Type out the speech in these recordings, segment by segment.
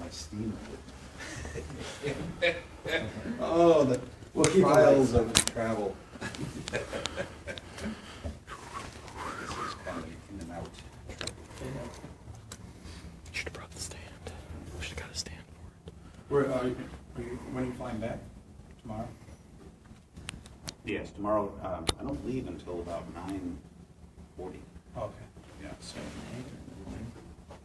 my steam. Oh, the trials of travel. This is kind of in and out. Should have brought the stand. We should have got a stand for it. When are you flying back? Tomorrow? Yes, tomorrow. I don't leave until about 9:40. Okay. Yeah, so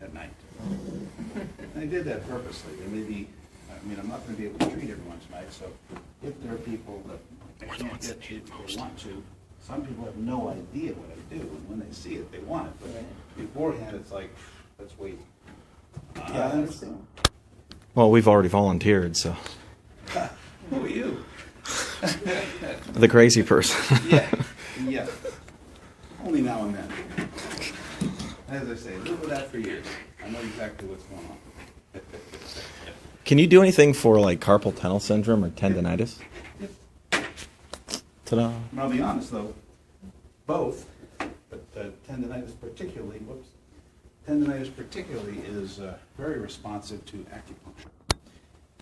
at night. And I did that purposely. There may be, I mean, I'm not going to be able to treat everyone tonight, so if there are people that I can't get to, they want to, some people have no idea what I do, and when they see it, they want it. But beforehand, it's like, let's wait. I understand. Well, we've already volunteered, so. Who are you? The crazy person. Yeah. Only now and then. As I say, live with that for years. I know exactly what's going on. Can you do anything for like carpal tunnel syndrome or tendonitis? Ta-da. And I'll be honest though, both, but tendonitis particularly, tendonitis particularly is very responsive to acupuncture.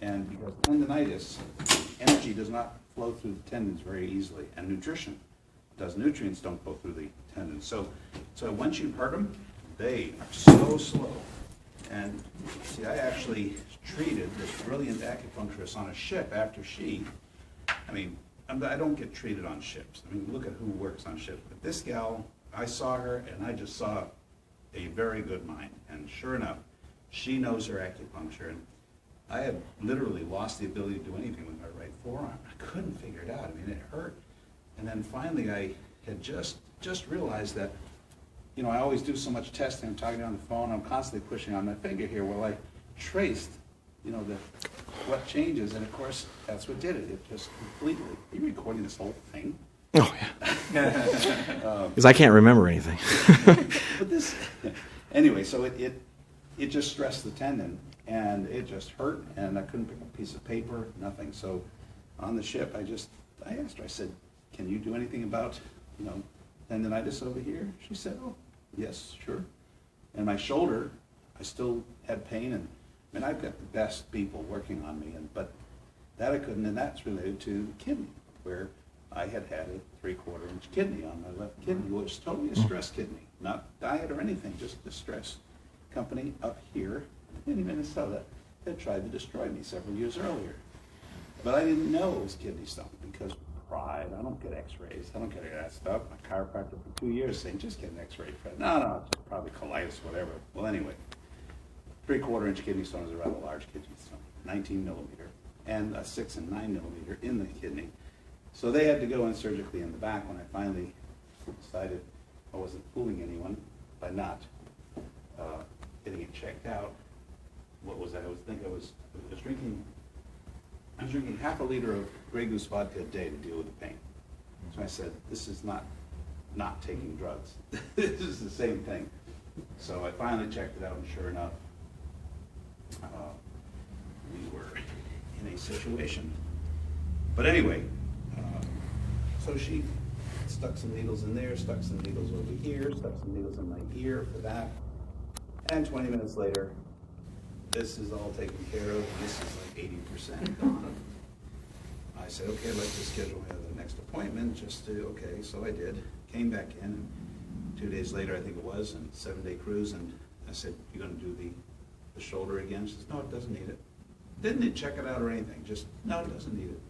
And because tendonitis, energy does not flow through the tendons very easily, and nutrition does. Nutrients don't go through the tendons. So once you hurt them, they are so slow. And see, I actually treated this brilliant acupuncturist on a ship after she, I mean, I don't get treated on ships. I mean, look at who works on ships. But this gal, I saw her, and I just saw a very good mind. And sure enough, she knows her acupuncture. And I had literally lost the ability to do anything with my right forearm. I couldn't figure it out. I mean, it hurt. And then finally, I had just realized that, you know, I always do so much testing. I'm talking on the phone. I'm constantly pushing on my finger here. Well, I traced, you know, what changes, and of course, that's what did it. It just completely. Are you recording this whole thing? Oh, yeah. Because I can't remember anything. But this, anyway, so it just stressed the tendon, and it just hurt, and I couldn't pick up a piece of paper, nothing. So on the ship, I asked her, I said, can you do anything about, you know, tendonitis over here? She said, oh, yes, sure. And my shoulder, I still had pain, and I mean, I've got the best people working on me, but that I couldn't, and that's related to kidney, where I had a 3/4-inch kidney on my left kidney, which is totally a stress kidney, not diet or anything, just a stress company up here in Minnesota that tried to destroy me several years earlier. But I didn't know it was kidney stone because pride. I don't get x-rays. I don't get any of that stuff. My chiropractor for 2 years saying, just get an x-ray. No, it's probably colitis, whatever. Well, anyway, 3/4-inch kidney stone is a rather large kidney stone, 19 millimeter, and a 6 and 9 millimeter in the kidney. So they had to go in surgically in the back when I finally decided I wasn't fooling anyone by not getting it checked out. What was that? I was drinking half a liter of Grey Goose vodka a day to deal with the pain. So I said, this is not taking drugs. This is the same thing. So I finally checked it out, and sure enough, we were in a situation. But anyway, so she stuck some needles in there, stuck some needles over here, stuck some needles in my ear for that. And 20 minutes later, this is all taken care of, and this is like 80% gone. I said, okay, let's just schedule the next appointment, okay, so I did. Came back in, and 2 days later, I think it was, and 7-day cruise, and I said, you're gonna do the shoulder again? She says, no, it doesn't need it. Didn't need to check it out or anything, just, no, it doesn't need it.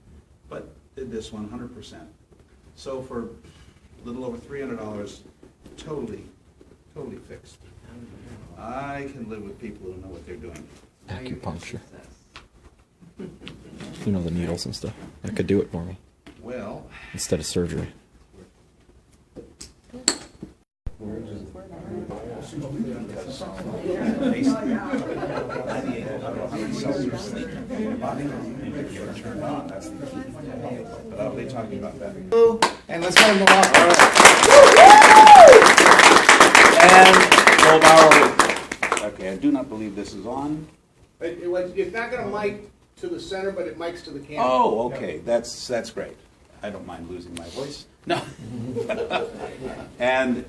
But did this one 100%. So for a little over $300, totally fixed. I can live with people who know what they're doing. Acupuncture. You know, the needles and stuff. That could do it for me. Well, instead of surgery. But I'll be talking about that. And let's go along. And okay, I do not believe this is on. It's not going to mic to the center, but it mics to the camera. Oh, okay, that's great. I don't mind losing my voice. No. And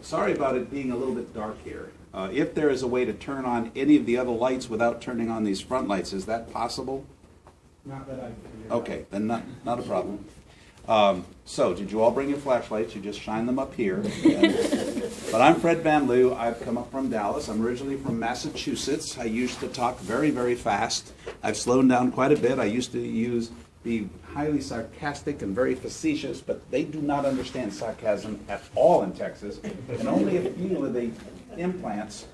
sorry about it being a little bit dark here. If there is a way to turn on any of the other lights without turning on these front lights, is that possible? Not that I figured. Okay, then not a problem. So, did you all bring your flashlights? You just shine them up here. But I'm Fred Van Liew. I've come up from Dallas. I'm originally from Massachusetts. I used to talk very, very fast. I've slowed down quite a bit. I used to be highly sarcastic and very facetious, but they do not understand sarcasm at all in Texas. And only a few of the implants,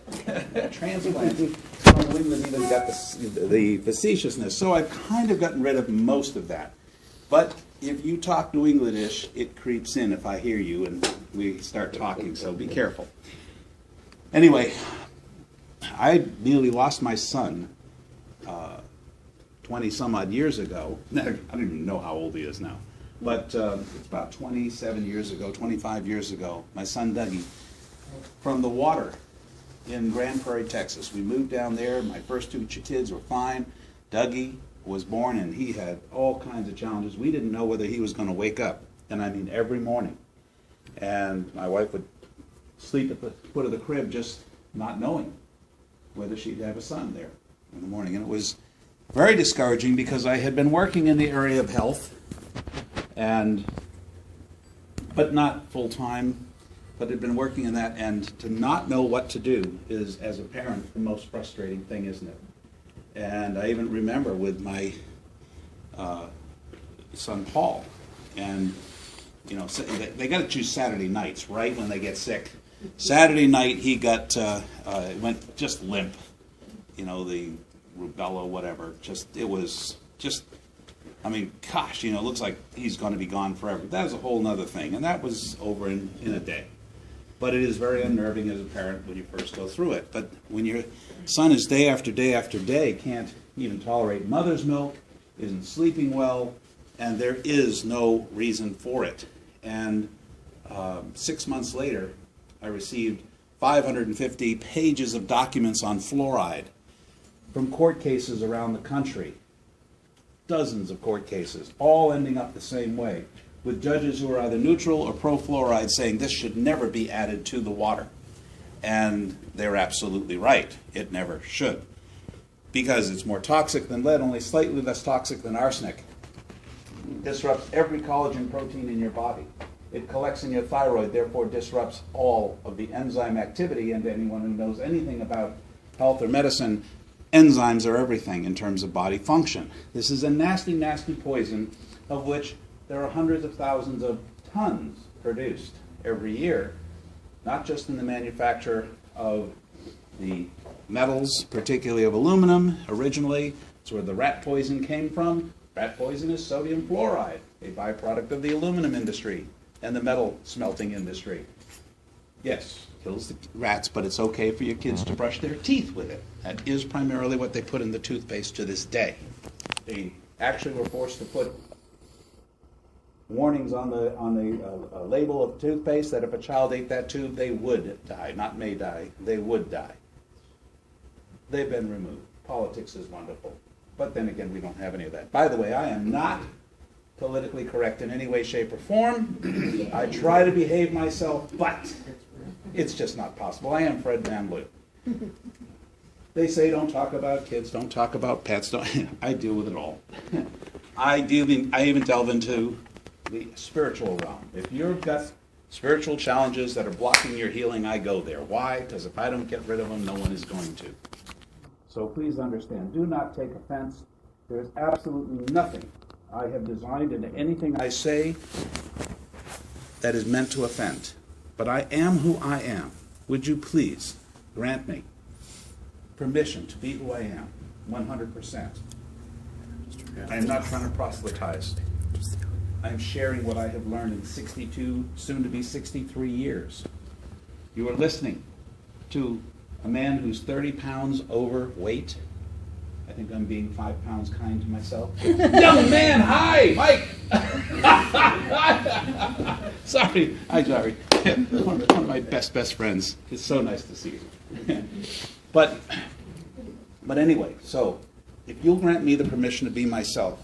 transplants from New England even got the facetiousness. So I've kind of gotten rid of most of that. But if you talk New Englandish, it creeps in if I hear you and we start talking, so be careful. Anyway, I nearly lost my son 20 some odd years ago. I don't even know how old he is now. But it's about 27 years ago, 25 years ago, my son Dougie, from the water in Grand Prairie, Texas. We moved down there. My first two kids were fine. Dougie was born and he had all kinds of challenges. We didn't know whether he was going to wake up, and I mean every morning. And my wife would sleep at the foot of the crib just not knowing whether she'd have a son there in the morning. And it was very discouraging because I had been working in the area of health, but not full-time, but had been working in that, and to not know what to do is, as a parent, the most frustrating thing, isn't it? And I even remember with my son Paul, and so they got to choose Saturday nights, right, when they get sick. Saturday night he went just limp, the rubella, whatever. It was just, I mean, gosh, it looks like he's going to be gone forever. That was a whole other thing, and that was over in a day. But it is very unnerving as a parent when you first go through it. But when your son is day after day after day, can't even tolerate mother's milk, isn't sleeping well, and there is no reason for it. And 6 months later, I received 550 pages of documents on fluoride from court cases around the country. Dozens of court cases, all ending up the same way, with judges who are either neutral or pro-fluoride saying this should never be added to the water. And they're absolutely right. It never should. Because it's more toxic than lead, only slightly less toxic than arsenic. It disrupts every collagen protein in your body. It collects in your thyroid, therefore disrupts all of the enzyme activity. And anyone who knows anything about health or medicine, enzymes are everything in terms of body function. This is a nasty, nasty poison of which there are hundreds of thousands of tons produced every year, not just in the manufacture of the metals, particularly of aluminum. Originally, it's where the rat poison came from. Rat poison is sodium fluoride, a byproduct of the aluminum industry and the metal smelting industry. Yes, kills the rats, but it's okay for your kids to brush their teeth with it. That is primarily what they put in the toothpaste to this day. They actually were forced to put warnings on the label of toothpaste that if a child ate that tube, they would die. Not may die, they would die. They've been removed. Politics is wonderful. But then again, we don't have any of that. By the way, I am not politically correct in any way, shape, or form. I try to behave myself, but it's just not possible. I am Fred Van Liew. They say don't talk about kids, don't talk about pets. I deal with it all. I even delve into the spiritual realm. If you've got spiritual challenges that are blocking your healing, I go there. Why? Because if I don't get rid of them, no one is going to. So please understand, do not take offense. There is absolutely nothing I have designed into anything I say that is meant to offend. But I am who I am. Would you please grant me permission to be who I am, 100%. I am not trying to proselytize. I am sharing what I have learned in 62, soon to be 63 years. You are listening to a man who's 30 pounds overweight. I think I'm being 5 pounds kind to myself. Young man, hi, Mike! Sorry, hi, Jerry. One of my best friends. It's so nice to see you. But anyway, so if you'll grant me the permission to be myself,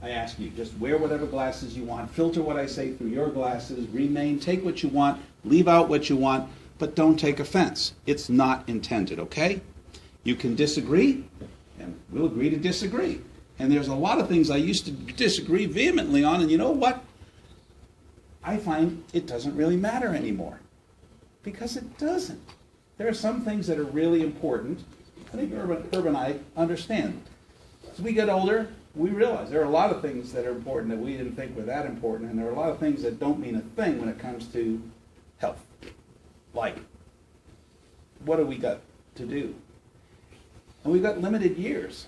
I ask you, just wear whatever glasses you want, filter what I say through your glasses, remain, take what you want, leave out what you want, but don't take offense. It's not intended, okay? You can disagree, and we'll agree to disagree. And there's a lot of things I used to disagree vehemently on, and you know what? I find it doesn't really matter anymore. Because it doesn't. There are some things that are really important. I think Herb and I understand. As we get older, we realize there are a lot of things that are important that we didn't think were that important, and there are a lot of things that don't mean a thing when it comes to health. Like, what do we got to do? And we've got limited years.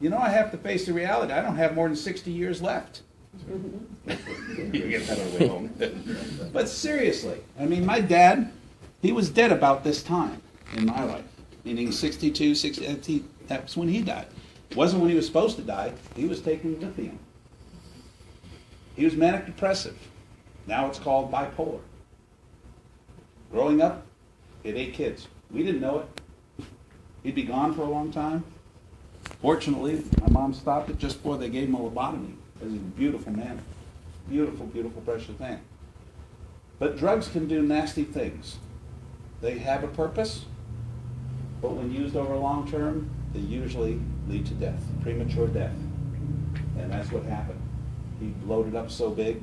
You know, I have to face the reality. I don't have more than 60 years left. You get that on the way home. But seriously, I mean, my dad, he was dead about this time in my life. Meaning 62, 60, that's when he died. It wasn't when he was supposed to die. He was taking lithium. He was manic depressive. Now it's called bipolar. Growing up, he had 8 kids. We didn't know it. He'd be gone for a long time. Fortunately, my mom stopped it just before they gave him a lobotomy. He's a beautiful man. Beautiful, beautiful, precious man. But drugs can do nasty things. They have a purpose, but when used over long term, they usually lead to death, premature death. And that's what happened. He bloated up so big.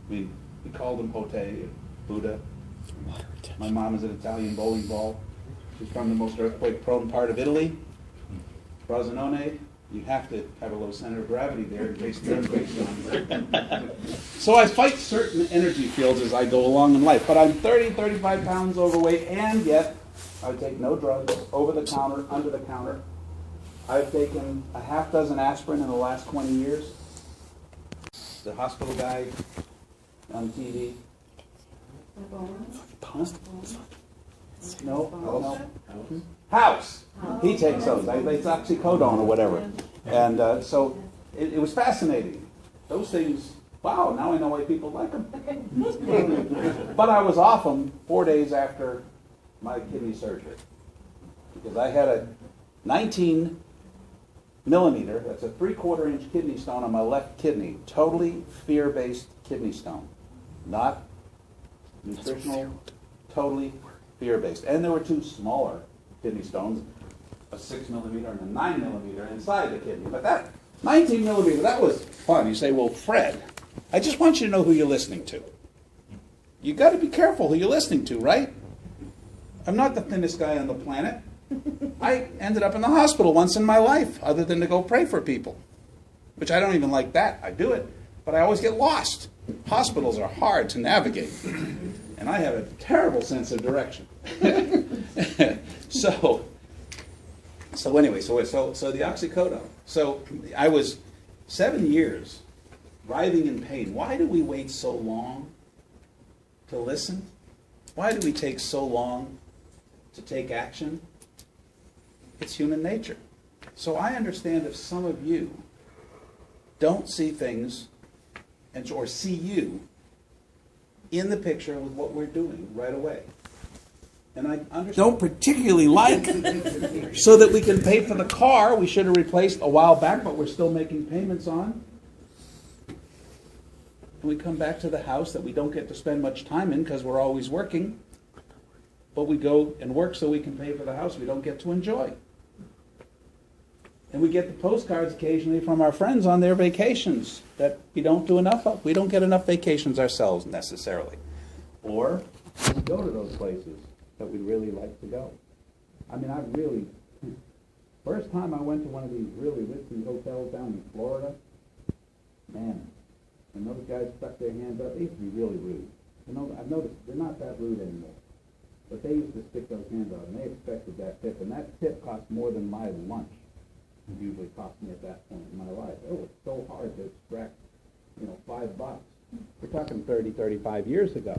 We called him Pote, Buddha. My mom is an Italian bowling ball. She's from the most earthquake-prone part of Italy. Frosinone, you have to have a low center of gravity there in case the earthquake's on. So I fight certain energy fields as I go along in life, but I'm 30, 35 pounds overweight, and yet I take no drugs, over the counter, under the counter. I've taken a half dozen aspirin in the last 20 years. The hospital guy on TV. No. House. He takes those. It's oxycodone or whatever. And so it was fascinating. Those things, wow, now I know why people like them. But I was off them 4 days after my kidney surgery. Because I had a 19 millimeter, that's a 3/4 inch kidney stone on my left kidney. Totally fear-based kidney stone. Not nutritional, totally fear-based. And there were 2 smaller kidney stones, a 6 millimeter and a 9 millimeter inside the kidney. But that 19 millimeter, that was fun. You say, well, Fred, I just want you to know who you're listening to. You got to be careful who you're listening to, right? I'm not the thinnest guy on the planet. I ended up in the hospital once in my life, other than to go pray for people, which I don't even like that. I do it, but I always get lost. Hospitals are hard to navigate, and I have a terrible sense of direction. So anyway, so the oxycodone. So I was 7 years writhing in pain. Why do we wait so long to listen? Why do we take so long to take action? It's human nature. So I understand if some of you don't see things or see you in the picture with what we're doing right away. And I understand. Don't particularly like so that we can pay for the car we should have replaced a while back, but we're still making payments on. And we come back to the house that we don't get to spend much time in because we're always working. But we go and work so we can pay for the house we don't get to enjoy. And we get the postcards occasionally from our friends on their vacations that we don't do enough of. We don't get enough vacations ourselves necessarily. Or we go to those places that we'd really like to go. I mean, first time I went to one of these really ritzy hotels down in Florida, man, and those guys stuck their hands up. They used to be really rude. You know, I've noticed they're not that rude anymore. But they used to stick those hands out, and they expected that tip. And that tip cost more than my lunch. It usually cost me at that point in my life. It was so hard to extract, $5. We're talking 30, 35 years ago.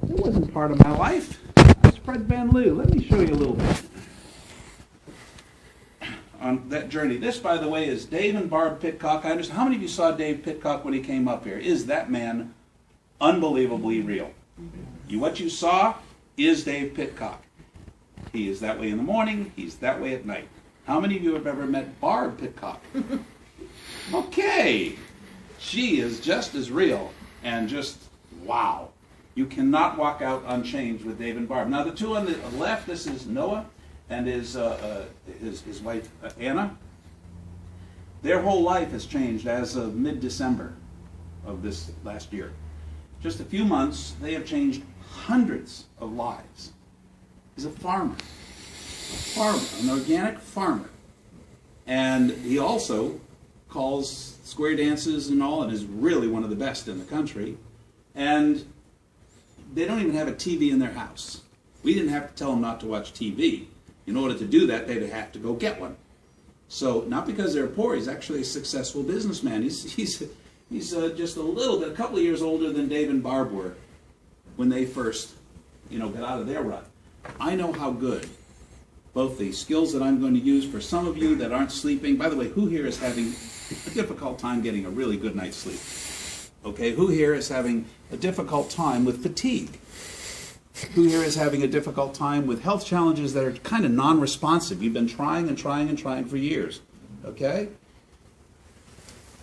It wasn't part of my life. That's Fred Van Liew. Let me show you a little bit on that journey. This, by the way, is Dave and Barb Pitcock. I understand. How many of you saw Dave Pitcock when he came up here? Is that man unbelievably real? What you saw is Dave Pitcock. He is that way in the morning. He's that way at night. How many of you have ever met Barb Pitcock? Okay, she is just as real and just wow. You cannot walk out unchanged with Dave and Barb. Now the two on the left, this is Noah and his wife Anna. Their whole life has changed as of mid-December of this last year. Just a few months, they have changed hundreds of lives. He's a farmer, an organic farmer. And he also calls square dances and all, and is really one of the best in the country. And they don't even have a TV in their house. We didn't have to tell them not to watch TV. In order to do that, they'd have to go get one. So, not because they're poor, he's actually a successful businessman. He's just a couple of years older than Dave and Barb were when they first, got out of their rut. I know how good both the skills that I'm going to use for some of you that aren't sleeping. By the way, who here is having a difficult time getting a really good night's sleep? Okay, who here is having a difficult time with fatigue? Who here is having a difficult time with health challenges that are kind of non-responsive? You've been trying and trying and trying for years. Okay?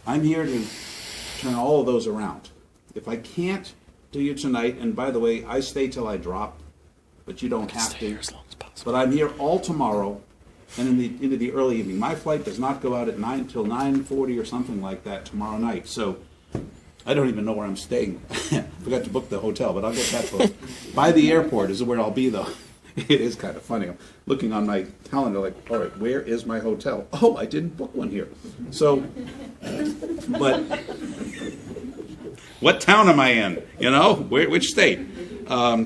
I'm here to turn all of those around. If I can't do you tonight, and by the way, I stay till I drop, but you don't have to. But I'm here all tomorrow and into the early evening. My flight does not go out at 9 till 9:40 or something like that tomorrow night. So I don't even know where I'm staying. Forgot to book the hotel, but I'll get that booked. By the airport is where I'll be, though. It is kind of funny. I'm looking on my calendar like, all right, where is my hotel? Oh, I didn't book one here. So, but what town am I in? Which state?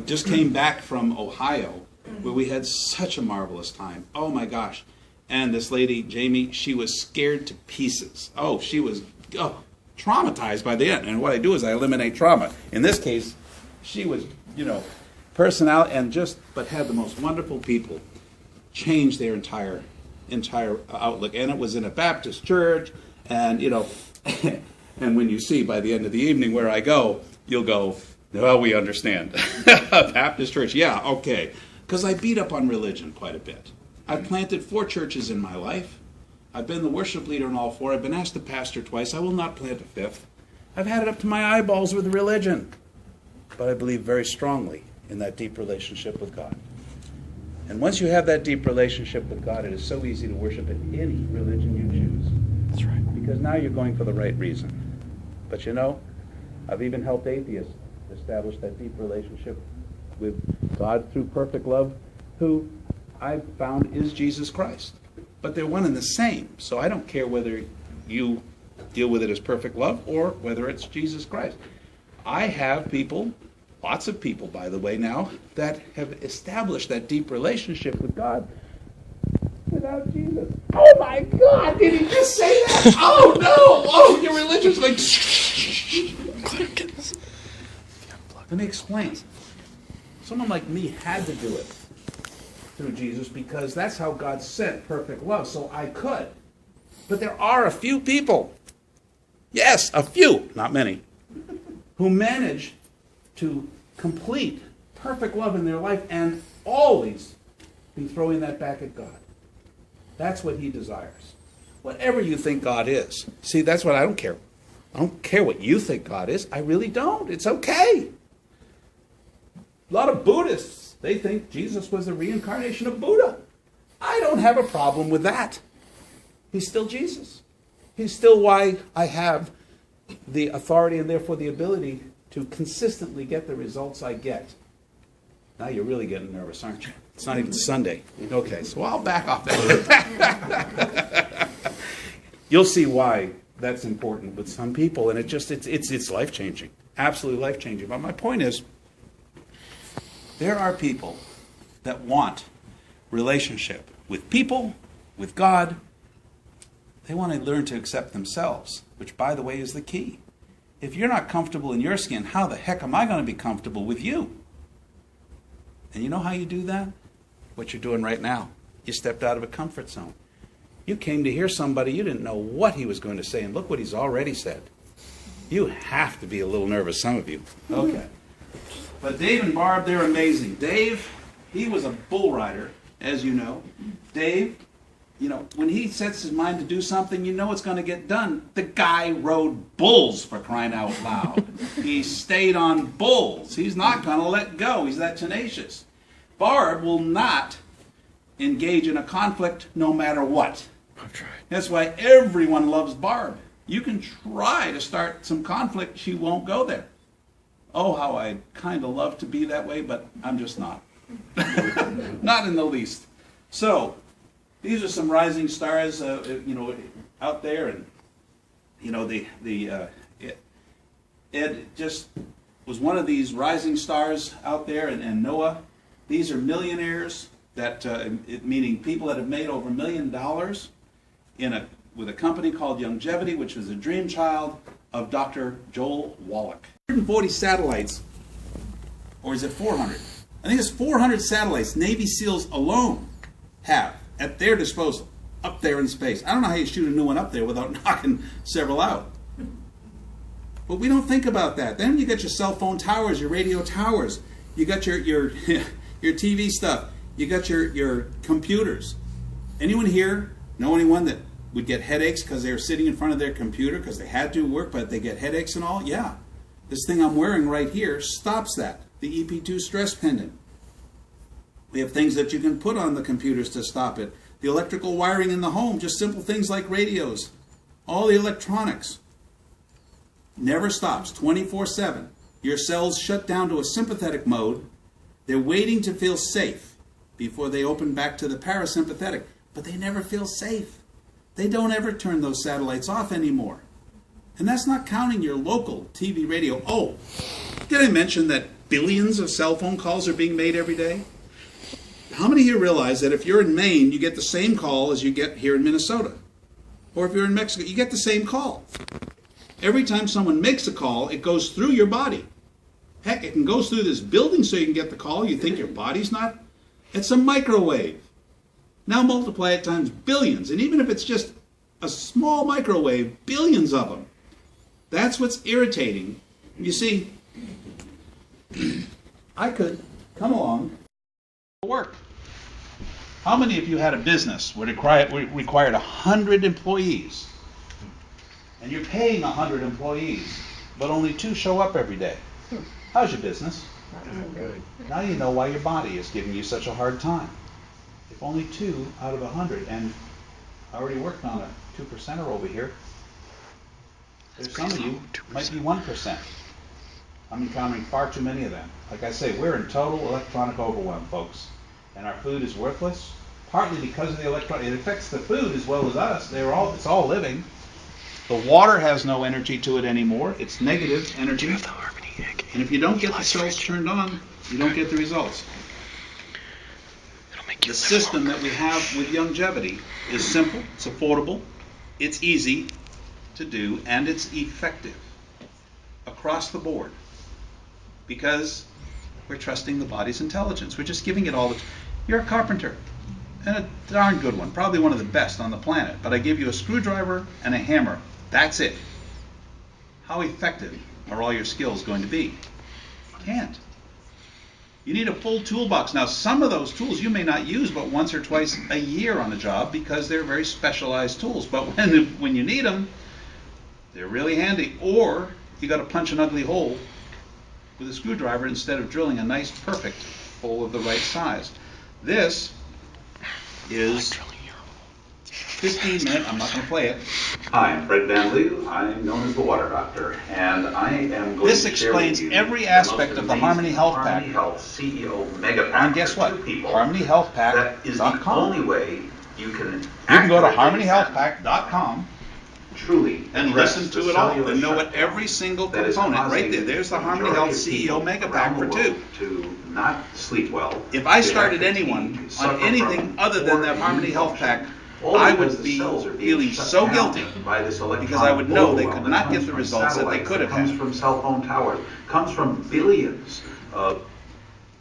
Just came back from Ohio, where we had such a marvelous time. Oh, my gosh. And this lady, Jamie, she was scared to pieces. Oh, she was traumatized by the end. And what I do is I eliminate trauma. In this case, she was, personality and but had the most wonderful people change their entire outlook. And it was in a Baptist church, and, and when you see by the end of the evening where I go, you'll go, well, we understand. Baptist church, yeah, okay. Because I beat up on religion quite a bit. I've planted 4 churches in my life. I've been the worship leader in all 4. I've been asked to pastor twice. I will not plant a 5th. I've had it up to my eyeballs with religion. But I believe very strongly in that deep relationship with God. And once you have that deep relationship with God, it is so easy to worship in any religion you choose. That's right. Because now you're going for the right reason. But I've even helped atheists establish that deep relationship with God through perfect love, who I've found is Jesus Christ. But they're one and the same. So I don't care whether you deal with it as perfect love or whether it's Jesus Christ. I have people, lots of people, by the way, now, that have established that deep relationship with God without Jesus. Oh my God, did he just say that? Oh no! Oh, your religion's like... Let me explain. Someone like me had to do it through Jesus because that's how God sent perfect love, so I could. But there are a few people, yes, a few, not many, who manage to complete perfect love in their life and always be throwing that back at God. That's what he desires. Whatever you think God is. See, that's what I don't care. I don't care what you think God is. I really don't. It's okay. A lot of Buddhists, they think Jesus was the reincarnation of Buddha. I don't have a problem with that. He's still Jesus. He's still why I have the authority and therefore the ability to consistently get the results I get. Now you're really getting nervous, aren't you? It's not even Sunday. Okay, so I'll back off that. You'll see why that's important with some people, and it's life-changing, absolutely life-changing. But my point is, there are people that want relationship with people, with God. They want to learn to accept themselves, which, by the way, is the key. If you're not comfortable in your skin, how the heck am I going to be comfortable with you? And you know how you do that? What you're doing right now. You stepped out of a comfort zone. You came to hear somebody, you didn't know what he was going to say, and look what he's already said. You have to be a little nervous, some of you. Okay. But Dave and Barb, they're amazing. Dave, he was a bull rider, as you know. Dave you know, when he sets his mind to do something, you know it's going to get done. The guy rode bulls, for crying out loud. He stayed on bulls. He's not going to let go. He's that tenacious. Barb will not engage in a conflict no matter what. I've tried. That's why everyone loves Barb. You can try to start some conflict, she won't go there. Oh, how I kind of love to be that way, but I'm just not. Not in the least. So, these are some rising stars, you know, out there, and you know, Ed just was one of these rising stars out there, and Noah. These are millionaires that, meaning people that have made over $1 million with a company called Youngevity, which was a dream child of Dr. Joel Wallach. 140 satellites, or is it 400? I think it's 400 satellites Navy SEALs alone have at their disposal up there in space. I don't know how you shoot a new one up there without knocking several out. But we don't think about that. Then you got your cell phone towers, your radio towers, you got your your TV stuff, you got your computers. Anyone here know anyone that would get headaches because they were sitting in front of their computer because they had to work, but they get headaches and all? Yeah. This thing I'm wearing right here stops that. The EP2 stress pendant. We have things that you can put on the computers to stop it. The electrical wiring in the home, just simple things like radios. All the electronics. Never stops, 24/7. Your cells shut down to a sympathetic mode. They're waiting to feel safe before they open back to the parasympathetic. But they never feel safe. They don't ever turn those satellites off anymore. And that's not counting your local TV, radio. Oh, did I mention that billions of cell phone calls are being made every day? How many here realize that if you're in Maine, you get the same call as you get here in Minnesota? Or if you're in Mexico, you get the same call. Every time someone makes a call, it goes through your body. Heck, it can go through this building so you can get the call. You think your body's not? It's a microwave. Now multiply it times billions. And even if it's just a small microwave, billions of them. That's what's irritating. You see, I could come along to work. How many of you had a business where it required 100 employees? And you're paying 100 employees, but only 2 show up every day. How's your business? Good. Now you know why your body is giving you such a hard time. If only 2 out of 100, and I already worked on a 2%er over here. There's some of you might be 1%. I'm encountering far too many of them. Like I say, we're in total electronic overwhelm, folks. And our food is worthless, partly because of the electronic. It affects the food as well as us. It's all living. The water has no energy to it anymore. It's negative energy. And if you don't get the cells turned on, you don't get the results. The system that we have with Youngevity is simple, it's affordable, it's easy to do, and it's effective across the board because we're trusting the body's intelligence. We're just giving it all the... You're a carpenter, and a darn good one, probably one of the best on the planet, but I give you a screwdriver and a hammer. That's it. How effective are all your skills going to be? Can't. You need a full toolbox. Now, some of those tools you may not use but once or twice a year on a job because they're very specialized tools. But when you need them, they're really handy. Or you got to punch an ugly hole with a screwdriver instead of drilling a nice, perfect hole of the right size. This is 15-minute. I'm not going to play it. Hi, I'm Fred Van Liew. I'm known as the Water Doctor, and I am going This to share explains with you every aspect the of most the amazing Harmony Health Pack. Harmony Health CEO Mega Pack. And guess for what? 2 people. HarmonyHealthPack.com. That is the only way you can go to accurately HarmonyHealthPack.com truly and address listen the to it all cellular and know what shutdown every single that is component right causing there. There's the the Harmony majority Health of people CEO Mega around Pack for the 2. world to not sleep well. If I to started have anyone fatigue, on suffer anything from other than poor that Harmony immune Health function, Pack, all I because would the be cells are being feeling shut so down guilty by this because I would know they overwhelm could that not comes get the from results that they satellites, could that have comes had. from cell phone towers, comes from billions of...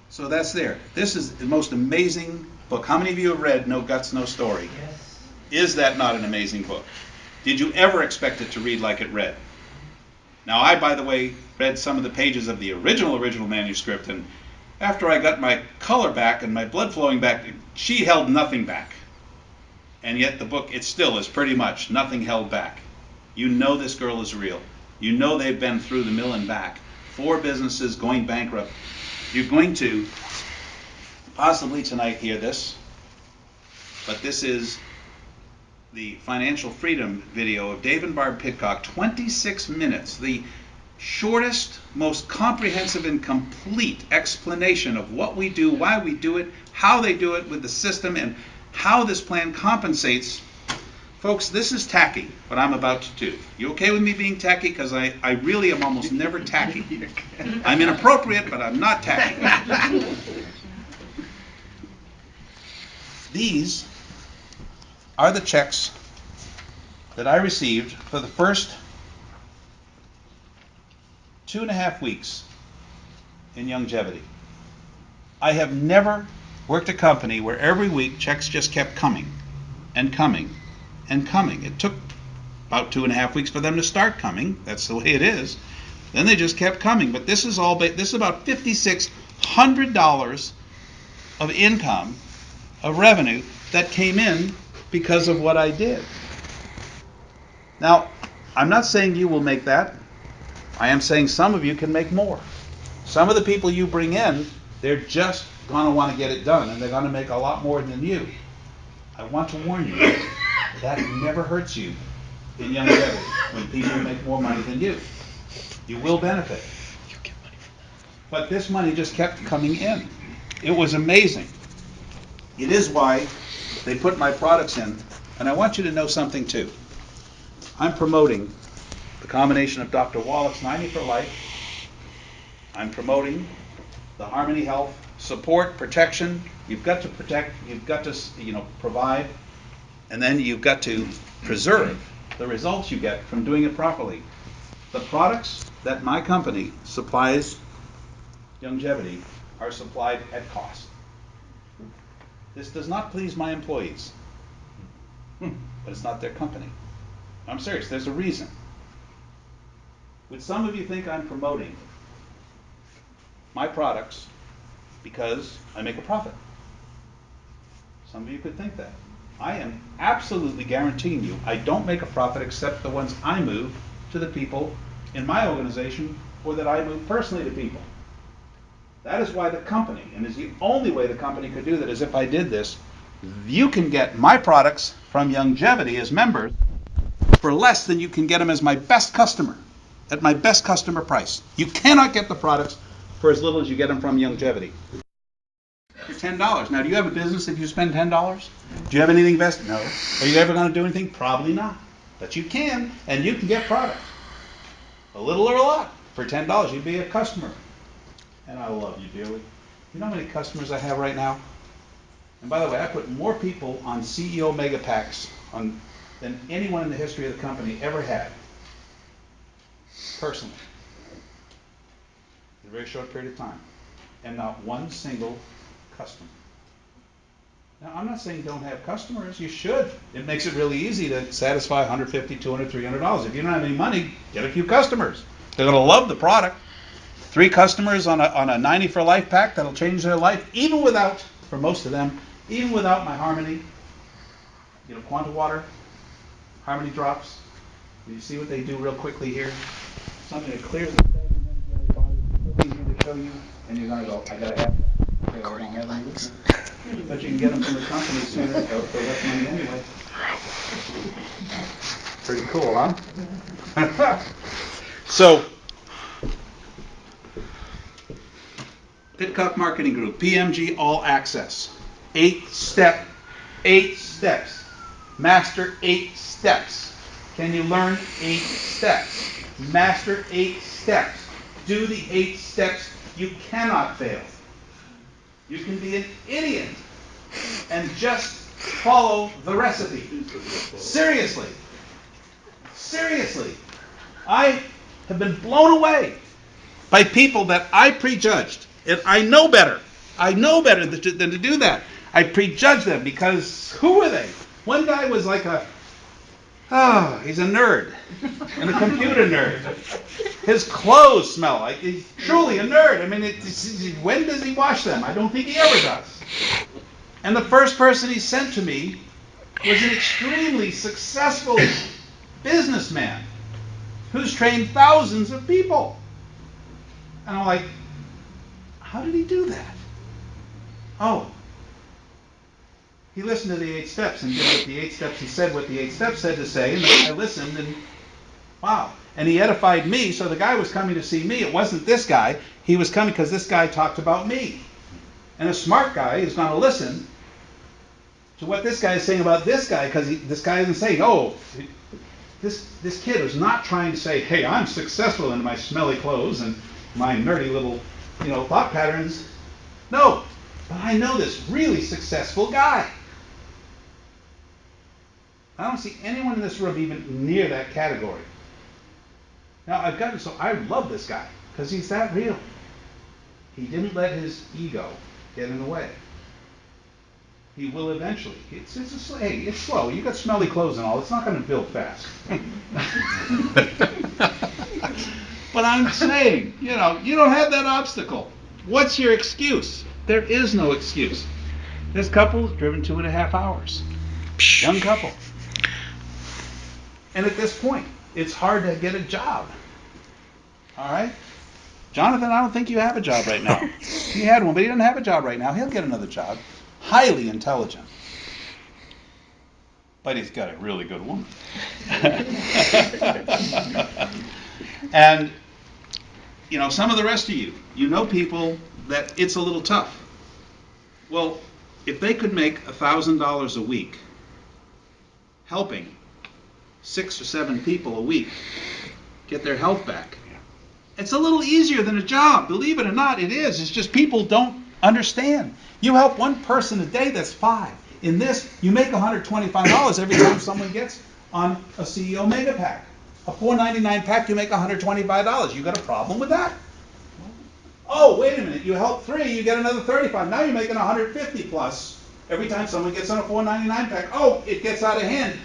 So that's there. This is the most amazing book. How many of you have read No Guts, No Story? Yes. Is that not an amazing book? Did you ever expect it to read like it read? Now, I, by the way, read some of the pages of the original manuscript, and after I got my color back and my blood flowing back, she held nothing back. And yet the book, it still is pretty much nothing held back. You know this girl is real. You know they've been through the mill and back. 4 businesses going bankrupt. You're going to possibly tonight hear this, but this is the financial freedom video of Dave and Barb Pitcock, 26 minutes, the shortest, most comprehensive and complete explanation of what we do, why we do it, how they do it with the system, and how this plan compensates. Folks, this is tacky, what I'm about to do. You okay with me being tacky? Because I really am almost never tacky. I'm inappropriate, but I'm not tacky. These are the checks that I received for the first 2.5 weeks in Youngevity. I have never worked a company where every week checks just kept coming and coming and coming. It took about 2.5 weeks for them to start coming. That's the way it is. Then they just kept coming. But this is all. This is about $5,600 of income, of revenue that came in because of what I did. Now, I'm not saying you will make that. I am saying some of you can make more. Some of the people you bring in, they're just going to want to get it done, and they're going to make a lot more than you. I want to warn you, that never hurts you in Youngevity when people make more money than you. You will benefit. But this money just kept coming in. It was amazing. It is why they put my products in. And I want you to know something too. I'm promoting the combination of Dr. Wallach's 90 for Life. I'm promoting the Harmony Health support, protection. You've got to protect, you've got to provide, and then you've got to preserve the results you get from doing it properly. The products that my company supplies Youngevity are supplied at cost. This does not please my employees, but it's not their company. I'm serious, there's a reason. Would some of you think I'm promoting my products because I make a profit? Some of you could think that. I am absolutely guaranteeing you I don't make a profit except the ones I move to the people in my organization or that I move personally to people. That is why the company, and is the only way the company could do that is if I did this, you can get my products from Youngevity as members for less than you can get them as my best customer, at my best customer price. You cannot get the products for as little as you get them from Youngevity. For $10. Now, do you have a business if you spend $10? Do you have anything invested? No. Are you ever going to do anything? Probably not. But you can, and you can get products. A little or a lot. For $10, you'd be a customer. And I love you dearly. You know how many customers I have right now? And by the way, I put more people on CEO mega packs than anyone in the history of the company ever had. Personally. In a very short period of time. And not one single customer. Now, I'm not saying don't have customers. You should. It makes it really easy to satisfy $150, $200, $300. If you don't have any money, get a few customers. They're going to love the product. 3 customers on a 90 for Life pack that'll change their life, even without, for most of them, even without my Harmony, Quanta Water, Harmony drops. You see what they do real quickly here? Something that clears the body, really easy to show you, and you're going to go, I got to have that. Okay, I don't have any with me. But you can get them from the company sooner for less money anyway. Pretty cool, huh? So, Pitcock Marketing Group, PMG All Access. 8 steps. Master 8 steps. Can you learn 8 steps? Master 8 steps. Do the 8 steps. You cannot fail. You can be an idiot and just follow the recipe. Seriously. Seriously. I have been blown away by people that I prejudged. And I know better. I know better than to do that. I prejudged them because who were they? One guy was like he's a nerd. And a computer nerd. His clothes smell like he's truly a nerd. I mean, when does he wash them? I don't think he ever does. And the first person he sent to me was an extremely successful businessman who's trained thousands of people. And I'm like, how did he do that? Oh, he listened to the 8 steps and did what the 8 steps, he said what the 8 steps said to say, and I listened, and wow. And he edified me, so the guy was coming to see me. It wasn't this guy. He was coming because this guy talked about me. And a smart guy is going to listen to what this guy is saying about this guy, because this guy isn't saying, oh, this kid is not trying to say, hey, I'm successful in my smelly clothes and my nerdy little, thought patterns. No, but I know this really successful guy. I don't see anyone in this room even near that category. Now, I love this guy because he's that real. He didn't let his ego get in the way. He will eventually. It's slow. You got smelly clothes and all. It's not going to build fast. But I'm saying, you don't have that obstacle. What's your excuse? There is no excuse. This couple has driven 2.5 hours. Young couple. And at this point, it's hard to get a job. All right? Jonathan, I don't think you have a job right now. He had one, but he doesn't have a job right now. He'll get another job. Highly intelligent. But he's got a really good woman. And, some of the rest of you, people that it's a little tough. Well, if they could make $1,000 a week helping 6 or 7 people a week get their health back, it's a little easier than a job. Believe it or not, it is. It's just people don't understand. You help one person a day, that's 5. In this, you make $125 every time someone gets on a CEO Mega Pack. A $4.99 pack, you make $125. You got a problem with that? Oh, wait a minute. You help 3, you get another $35. Now you're making $150 plus every time someone gets on a $4.99 pack. Oh, it gets out of hand.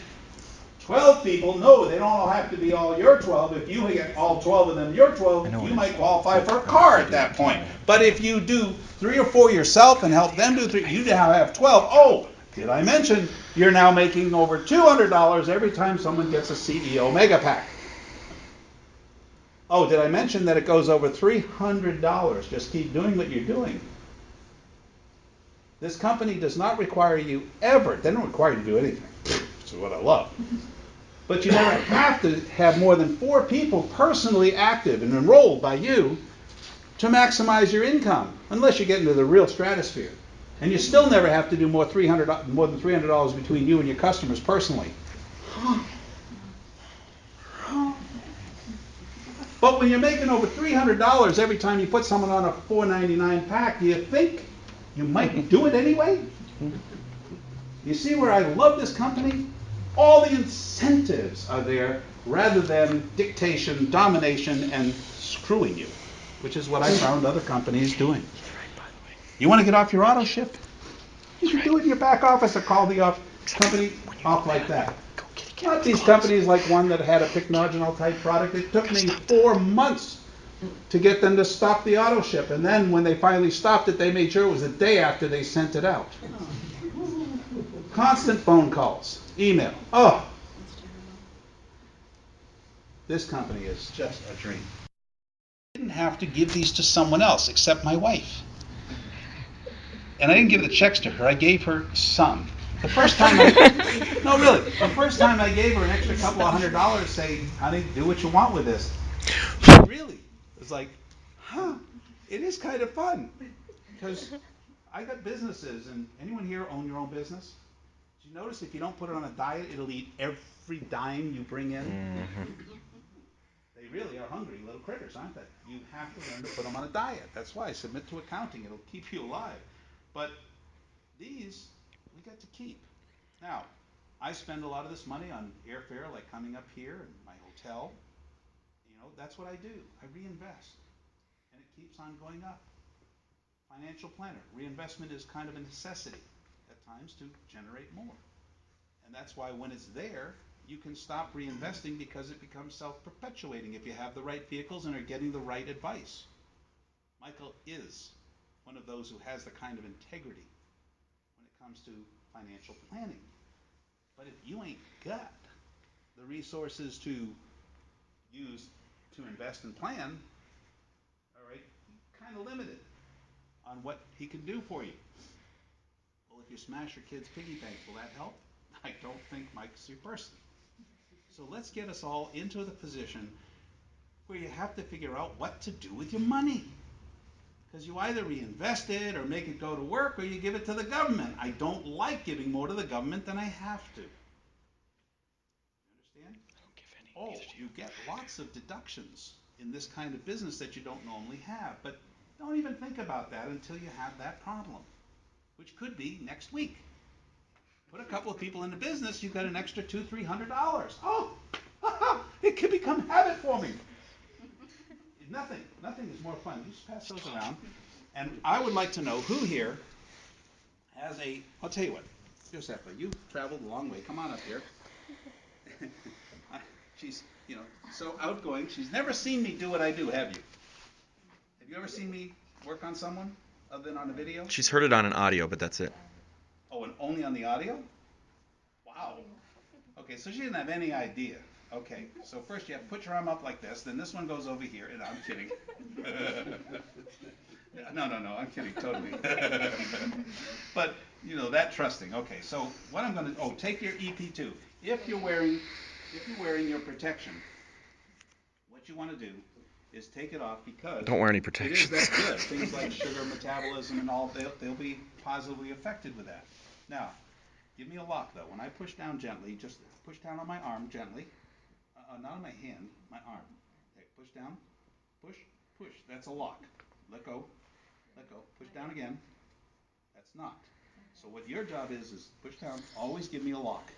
12 people, no, they don't all have to be all your 12. If you get all 12 of them your 12, you might qualify for a car at that point. But if you do 3 or 4 yourself and help them do 3, you now have 12. Oh, did I mention you're now making over $200 every time someone gets a CEO Mega Pack? Oh, did I mention that it goes over $300? Just keep doing what you're doing. This company does not require you ever, they don't require you to do anything, which is what I love. But you never have to have more than 4 people personally active and enrolled by you to maximize your income, unless you get into the real stratosphere. And you still never have to do more than $300 between you and your customers personally. But when you're making over $300 every time you put someone on a $4.99 pack, do you think you might do it anyway? You see where I love this company? All the incentives are there rather than dictation, domination, and screwing you, which is what I found other companies doing. You want to get off your auto ship? You can do it in your back office or call the company off like that. Not these companies like one that had a Pycnogenol type product. It took me 4 months to get them to stop the auto ship. And then when they finally stopped it, they made sure it was a day after they sent it out. Constant phone calls, email. Oh, this company is just a dream. I didn't have to give these to someone else except my wife. And I didn't give the checks to her. I gave her some. The first time the first time I gave her an extra couple of $100, say, honey, do what you want with this. She really was like, it is kind of fun. Because I got businesses, and anyone here own your own business? Did you notice if you don't put it on a diet, it'll eat every dime you bring in? Mm-hmm. They really are hungry little critters, aren't they? You have to learn to put them on a diet. That's why I submit to accounting. It'll keep you alive. But these, we get to keep. Now, I spend a lot of this money on airfare, like coming up here and my hotel. That's what I do. I reinvest. And it keeps on going up. Financial planner. Reinvestment is kind of a necessity at times to generate more. And that's why when it's there, you can stop reinvesting because it becomes self-perpetuating if you have the right vehicles and are getting the right advice. Michael is one of those who has the kind of integrity when it comes to financial planning. But if you ain't got the resources to use to invest and plan, all right, you're kind of limited on what he can do for you. Well, if you smash your kid's piggy bank, will that help? I don't think Mike's your person. So let's get us all into the position where you have to figure out what to do with your money. Because you either reinvest it or make it go to work or you give it to the government. I don't like giving more to the government than I have to. You understand? Oh, you get lots of deductions in this kind of business that you don't normally have. But don't even think about that until you have that problem, which could be next week. Put a couple of people in the business, you've got an extra $200-300. Oh, it could become habit forming. Nothing is more fun. Just pass those around. And I would like to know who here has I'll tell you what, Josefa, you've traveled a long way. Come on up here. She's, so outgoing. She's never seen me do what I do, have you? Have you ever seen me work on someone other than on a video? She's heard it on an audio, but that's it. Oh, and only on the audio? Wow. Okay, so she didn't have any idea. Okay, so first you have to put your arm up like this, then this one goes over here, and I'm kidding. No, I'm kidding, totally. But, that trusting. Okay, so what I'm going to, take your EP2. If you're wearing your protection, what you want to do is take it off because Don't wear any it protection. is that good. Things like sugar metabolism and all, they'll be positively affected with that. Now, give me a lock though. When I push down gently, just push down on my arm gently. Not on my hand, my arm. Okay, push down, push, push. That's a lock. Let go, push down again. That's not. So what your job is push down, always give me a lock.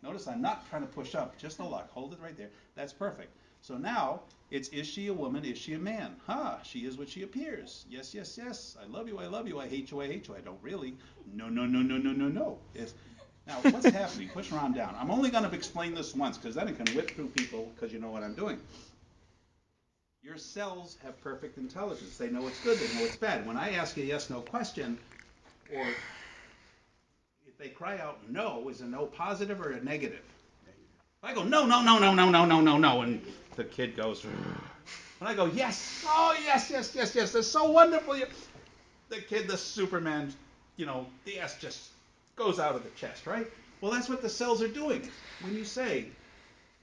Notice I'm not trying to push up, just a lock. Hold it right there. That's perfect. So now it's, is she a woman, is she a man? She is what she appears. Yes, yes, yes. I love you, I love you. I hate you, I hate you. I don't really. No. It's, now, what's happening? Push her arm down. I'm only going to explain this once because then it can whip through people because you know what I'm doing. Your cells have perfect intelligence. They know what's good, they know what's bad. When I ask a yes-no question, or if they cry out no, is a no positive or a negative? If I go no, and the kid goes, when I go yes, oh yes, that's so wonderful. The kid, the Superman, the S just goes out of the chest, right? Well, that's what the cells are doing. When you say,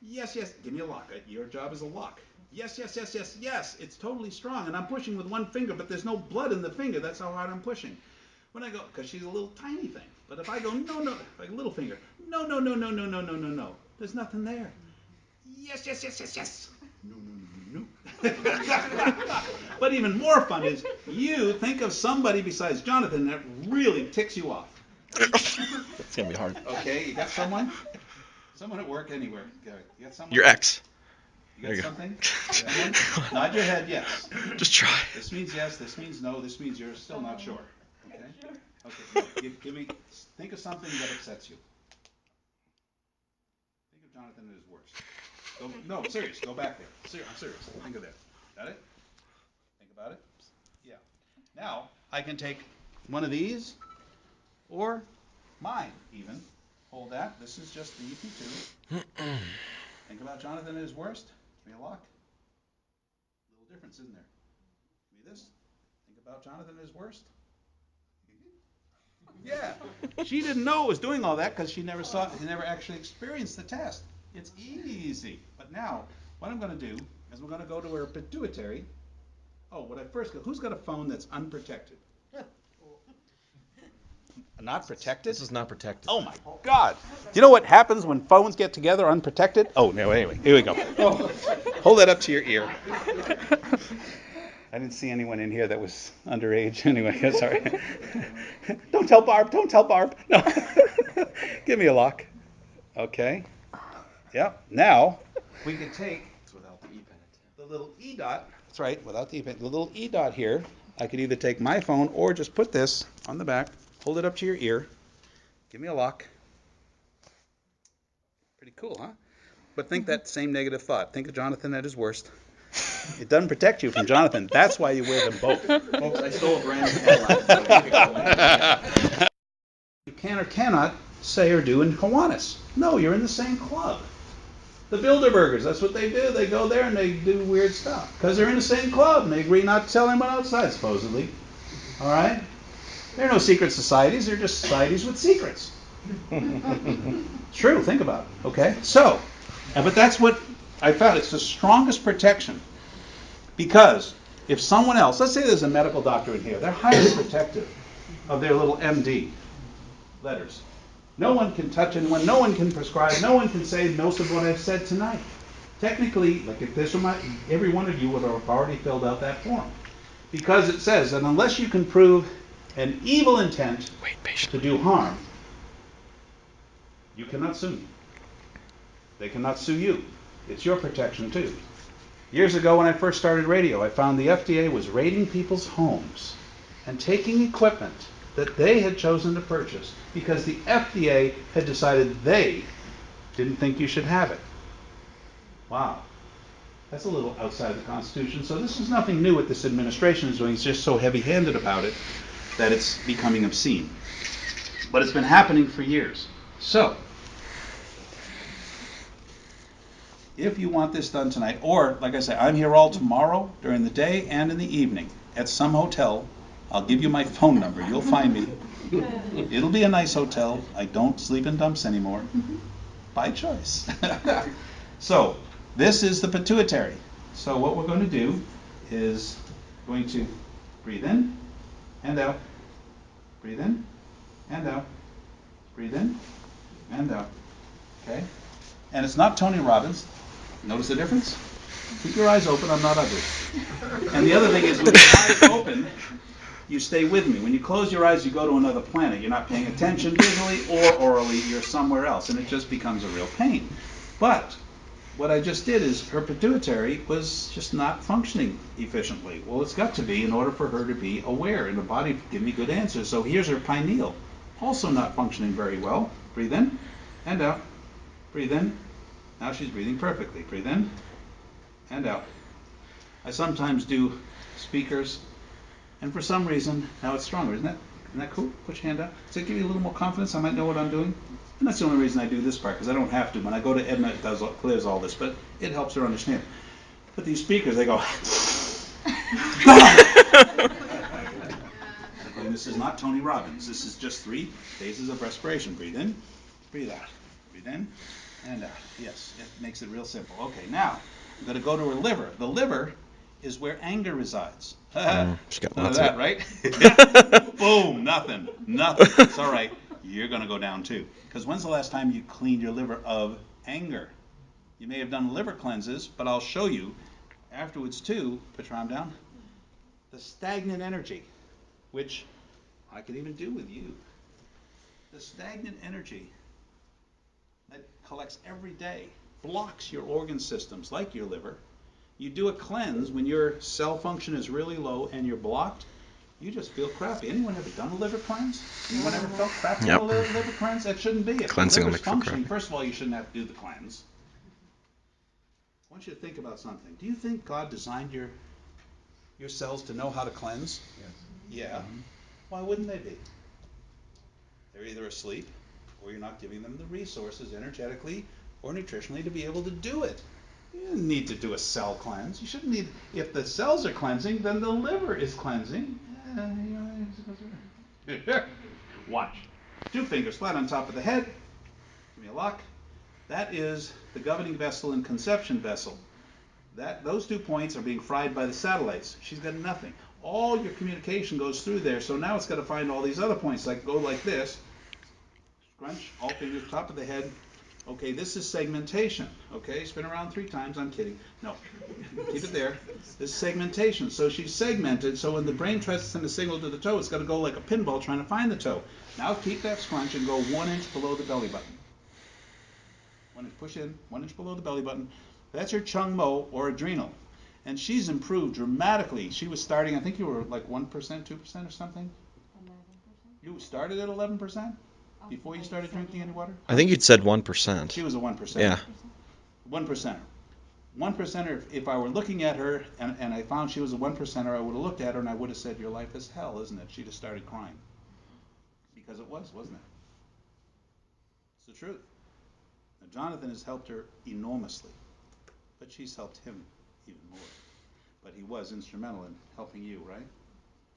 yes, give me a lock. Your job is a lock. Yes, it's totally strong. And I'm pushing with one finger, but there's no blood in the finger. That's how hard I'm pushing. When I go, because she's a little tiny thing. But if I go, no, like a little finger, no. There's nothing there. Yes. No. But even more fun is you think of somebody besides Jonathan that really ticks you off. It's gonna be hard. Okay, you got someone? Someone at work, anywhere. You got someone? Your ex. You There got you something? go. Nod your head, yes. Just try. This means yes, this means no, this means you're still not sure. Okay? Okay, give me, think of something that upsets you. Think of Jonathan at his worst. No, serious, go back there. I'm serious. Think of that. Got it? Think about it? Yeah. Now, I can take one of these, or mine, even. Hold that. This is just the EP2. Think about Jonathan at his worst. Give me a lock. A little difference, isn't there? Give me this. Think about Jonathan at his worst. Yeah. She didn't know it was doing all that because she never actually experienced the test. It's easy. But now, what I'm going to do is we're going to go to her pituitary. Oh, what I first go, who's got a phone that's unprotected? Not protected? This is not protected. Oh my God. You know what happens when phones get together unprotected? Oh, no, anyway, here we go. Hold that up to your ear. I didn't see anyone in here that was underage. Anyway, sorry. Don't tell Barb. No. Give me a lock. Okay. Yep. Now, we can take It's without the E-pen. the little E dot. That's right, without the E-pen. The little E dot here. I could either take my phone or just put this on the back, hold it up to your ear. Give me a lock. Pretty cool, huh? But think that same negative thought. Think of Jonathan at his worst. It doesn't protect you from Jonathan. That's why you wear them both. Folks, I stole a brand new headline. You can or cannot say or do in Kiwanis? No, you're in the same club. The Bilderbergers, that's what they do. They go there and they do weird stuff because they're in the same club and they agree not to tell anyone outside, supposedly. All right? There are no secret societies. They're just societies with secrets. It's true. Think about it. Okay? So, but that's what I found. It's the strongest protection because if someone else, let's say there's a medical doctor in here, they're highly protective of their little MD letters. No one can touch anyone, no one can prescribe, no one can say most of what I've said tonight. Technically, like if this were every one of you would have already filled out that form. Because it says that unless you can prove an evil intent to do harm, you cannot sue me. They cannot sue you. It's your protection too. Years ago when I first started radio, I found the FDA was raiding people's homes and taking equipment that they had chosen to purchase because the FDA had decided they didn't think you should have it. Wow. That's a little outside the Constitution. So this is nothing new what this administration is doing. It's just so heavy-handed about it that it's becoming obscene. But it's been happening for years. So, if you want this done tonight, or like I say, I'm here all tomorrow during the day and in the evening at some hotel. I'll give you my phone number. You'll find me. It'll be a nice hotel. I don't sleep in dumps anymore. By choice. So, this is the pituitary. So what we're going to do is going to breathe in and out. Breathe in and out. Breathe in and out. Okay? And it's not Tony Robbins. Notice the difference? Keep your eyes open. I'm not ugly. And the other thing is, with your eyes open, you stay with me. When you close your eyes, you go to another planet. You're not paying attention visually or orally. You're somewhere else, and it just becomes a real pain. But what I just did is her pituitary was just not functioning efficiently. Well, it's got to be in order for her to be aware, and the body to give me good answers. So here's her pineal, also not functioning very well. Breathe in and out. Breathe in. Now she's breathing perfectly. Breathe in and out. I sometimes do speakers. And for some reason, now it's stronger, isn't that cool? Put your hand up. Does it give you a little more confidence? I might know what I'm doing. And that's the only reason I do this part, because I don't have to. When I go to Edna, it clears all this, but it helps her understand. But these speakers, they go, and this is not Tony Robbins. This is just 3 phases of respiration. Breathe in, breathe out. Breathe in, and out. Yes, it makes it real simple. Okay, now, I'm going to go to her liver. The liver is where anger resides. She's got None of lots that, of right? Boom, nothing. It's all right. You're going to go down too. Because when's the last time you cleaned your liver of anger? You may have done liver cleanses, but I'll show you afterwards too, put your arm down, the stagnant energy, which I could even do with you. The stagnant energy that collects every day blocks your organ systems like your liver. You do a cleanse when your cell function is really low and you're blocked, you just feel crappy. Anyone ever done a liver cleanse? Anyone ever felt crappy on a liver cleanse? That shouldn't be. If Cleansing the will liver's make you feel functioning, crappy. first of all, you shouldn't have to do the cleanse. I want you to think about something. Do you think God designed your cells to know how to cleanse? Yes. Yeah. Why wouldn't they be? They're either asleep or you're not giving them the resources energetically or nutritionally to be able to do it. You don't need to do a cell cleanse. You shouldn't need, if the cells are cleansing, then the liver is cleansing. Watch. 2 fingers flat on top of the head. Give me a lock. That is the governing vessel and conception vessel. Those 2 points are being fried by the satellites. She's got nothing. All your communication goes through there, so now it's got to find all these other points, like go like this. Scrunch, all fingers, top of the head. Okay, this is segmentation. Okay, spin around 3 times. I'm kidding. No, keep it there. This is segmentation. So she's segmented, so when the brain tries to send a signal to the toe, it's got to go like a pinball trying to find the toe. Now keep that scrunch and go 1 inch below the belly button. 1 inch, push in, 1 inch below the belly button. That's your Chung Mo or adrenal. And she's improved dramatically. She was starting, I think you were like 1%, 2% or something? 11%. You started at 11%? Before you started drinking any water? I think you'd said 1%. She was a 1%. Yeah. 1%er. 1%er, if I were looking at her and I found she was a 1%er, I would have looked at her and I would have said, your life is hell, isn't it? She'd have started crying. Because it was, wasn't it? It's the truth. Now, Jonathan has helped her enormously, but she's helped him even more. But he was instrumental in helping you, right?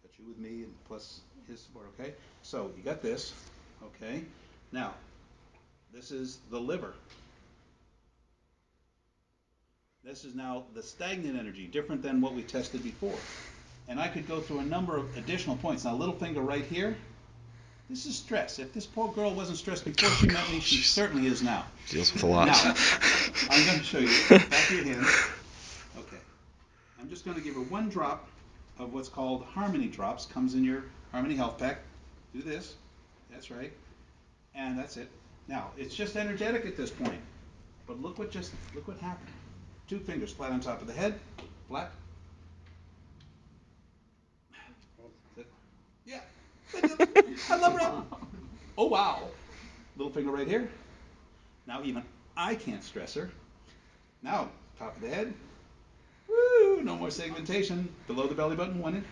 Got you with me, and plus his support, okay? So you got this, okay? Now, this is the liver. This is now the stagnant energy, different than what we tested before. And I could go through a number of additional points. Now, little finger right here, this is stress. If this poor girl wasn't stressed before she met me, she certainly is now. Deals with a lot. Now, I'm going to show you, back of your hand. Okay. I'm just going to give her one drop of what's called Harmony Drops. Comes in your Harmony Health Pack. Do this. That's right. And that's it. Now, it's just energetic at this point. But look what happened. 2 fingers flat on top of the head. Flat. Yeah. I love her. Oh, wow. Little finger right here. Now even I can't stress her. Now, top of the head. Woo, no more segmentation. Below the belly button, 1 inch.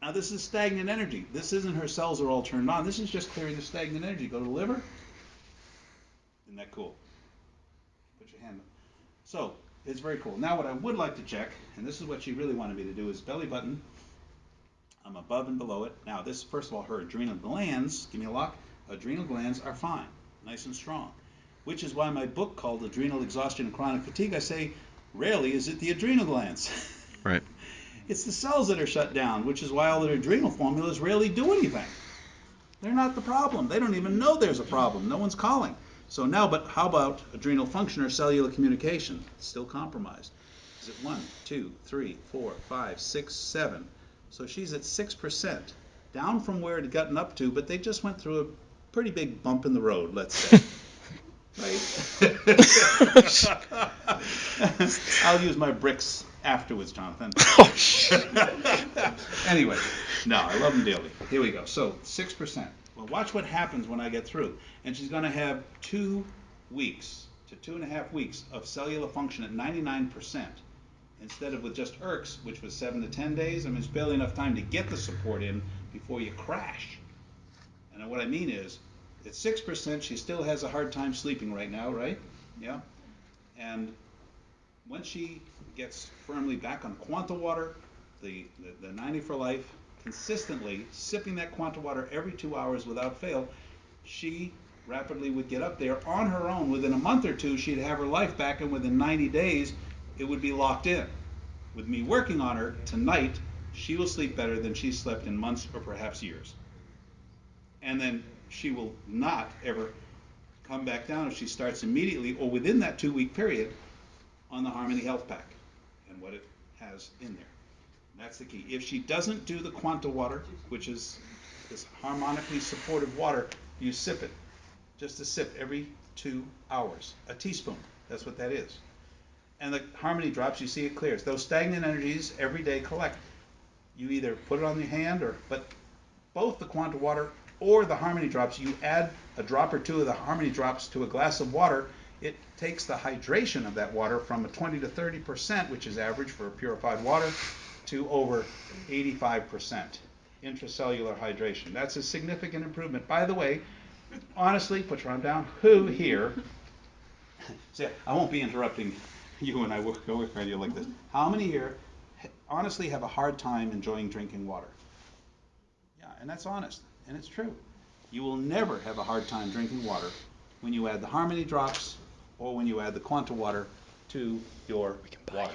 Now this is stagnant energy. This isn't her cells are all turned on. This is just clearing the stagnant energy. Go to the liver. Isn't that cool? Put your hand up. So, it's very cool. Now what I would like to check, and this is what she really wanted me to do, is belly button. I'm above and below it. Now this, first of all, her adrenal glands, give me a lock, adrenal glands are fine, nice and strong. Which is why my book called Adrenal Exhaustion and Chronic Fatigue, I say, rarely is it the adrenal glands. Right. It's the cells that are shut down, which is why all their adrenal formulas rarely do anything. They're not the problem. They don't even know there's a problem. No one's calling. So now, but how about adrenal function or cellular communication? Still compromised. Is it 1, 2, 3, 4, 5, 6, 7? So she's at 6%, down from where it had gotten up to, but they just went through a pretty big bump in the road, let's say. Right? I'll use my bricks afterwards, Jonathan. Anyway, no, I love them dearly. Here we go. So 6%. Well, watch what happens when I get through. And she's going to have 2 weeks to 2.5 weeks of cellular function at 99%. Instead of with just ERCS, which was 7 to 10 days. I mean, it's barely enough time to get the support in before you crash. And what I mean is, at 6%, she still has a hard time sleeping right now, right? Yeah. And once she gets firmly back on Quanta water, the 90 for life, consistently sipping that Quanta water every 2 hours without fail, she rapidly would get up there on her own. Within a month or 2, she'd have her life back, and within 90 days, it would be locked in. With me working on her tonight, she will sleep better than she slept in months or perhaps years. And then she will not ever come back down if she starts immediately or within that 2-week period on the Harmony Health Pack and what it has in there. And that's the key. If she doesn't do the Quanta water, which is this harmonically supportive water, you sip it. Just a sip every 2 hours. A teaspoon. That's what that is. And the Harmony drops, you see it clears. Those stagnant energies every day collect. You either put it on your hand but both the Quanta water or the Harmony drops, you add a drop or 2 of the Harmony drops to a glass of water, it takes the hydration of that water from a 20 to 30%, which is average for purified water, to over 85% intracellular hydration. That's a significant improvement. By the way, honestly, put your arm down, who here, see, I won't be interrupting you when I work on you like this. How many here honestly have a hard time enjoying drinking water? Yeah, and that's honest, and it's true. You will never have a hard time drinking water when you add the Harmony drops or when you add the Quanta water to your water.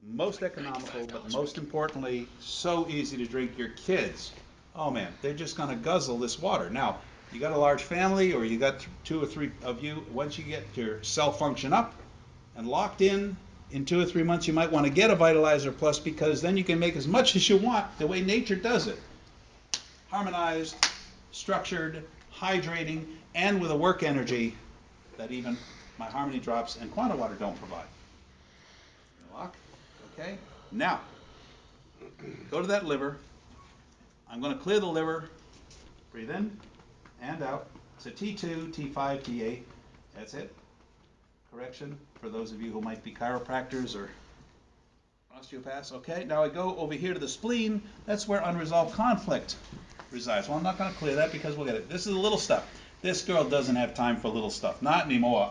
Most economical, but most importantly, so easy to drink. Your kids, oh man, they're just going to guzzle this water. Now, you got a large family or you got 2 or 3 of you, once you get your cell function up and locked in 2 or 3 months, you might want to get a Vitalizer Plus, because then you can make as much as you want the way nature does it. Harmonized, structured, hydrating, and with a work energy that even my Harmony drops and Quanta water don't provide. Lock. Okay. Now, go to that liver. I'm going to clear the liver. Breathe in and out. So T2, T5, T8. That's it. Correction for those of you who might be chiropractors or osteopaths. Okay. Now I go over here to the spleen. That's where unresolved conflict resides. Well, I'm not going to clear that because we'll get it. This is the little stuff. This girl doesn't have time for little stuff. Not anymore.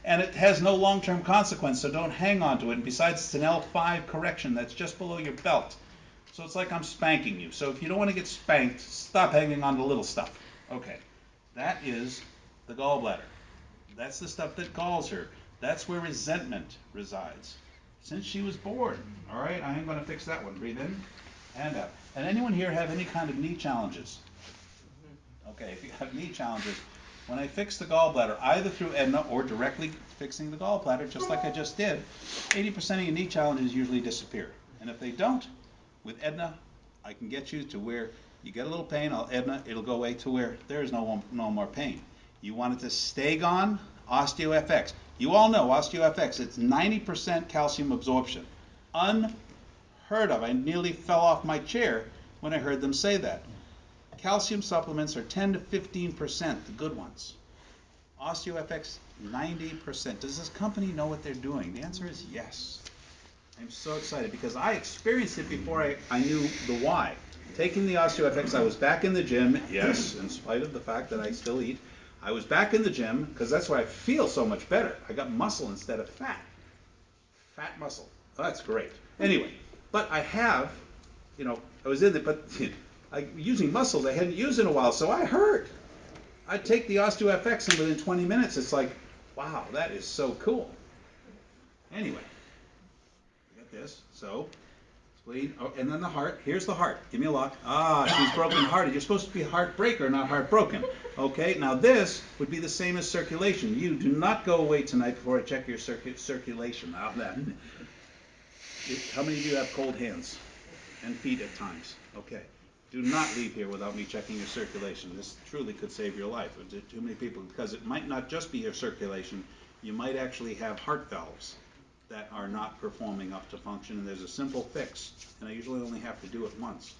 And it has no long-term consequence, so don't hang on to it. And besides, it's an L5 correction that's just below your belt. So it's like I'm spanking you. So if you don't want to get spanked, stop hanging on to little stuff. Okay. That is the gallbladder. That's the stuff that galls her. That's where resentment resides. Since she was born. All right, I am going to fix that one. Breathe in and out. And anyone here have any kind of knee challenges? Okay, if you have knee challenges, when I fix the gallbladder, either through eDNA or directly fixing the gallbladder, just like I just did, 80% of your knee challenges usually disappear. And if they don't, with eDNA, I can get you to where you get a little pain, I'll eDNA, it'll go away to where there is no more pain. You want it to stay gone? OsteoFX. You all know OsteoFX, it's 90% calcium absorption. Unheard of. I nearly fell off my chair when I heard them say that. Calcium supplements are 10 to 15%, the good ones. OsteoFX, 90%. Does this company know what they're doing? The answer is yes. I'm so excited because I experienced it before I knew the why. Taking the OsteoFX, I was back in the gym, yes, in spite of the fact that I still eat. I was back in the gym because that's where I feel so much better. I got muscle instead of fat. Fat muscle. Oh, that's great. Anyway, but I have, I was in it, but using muscles I hadn't used in a while, so I hurt. I take the OsteoFX and within 20 minutes it's like, wow, that is so cool. Anyway, we got this. So, spleen, and then the heart. Here's the heart. Give me a lock. She's broken-hearted. You're supposed to be a heartbreaker, not heartbroken. Okay, now this would be the same as circulation. You do not go away tonight before I check your circulation. Now then, how many of you have cold hands and feet at times? Okay. Do not leave here without me checking your circulation. This truly could save your life. Too many people, because it might not just be your circulation, you might actually have heart valves that are not performing up to function, and there's a simple fix, and I usually only have to do it once,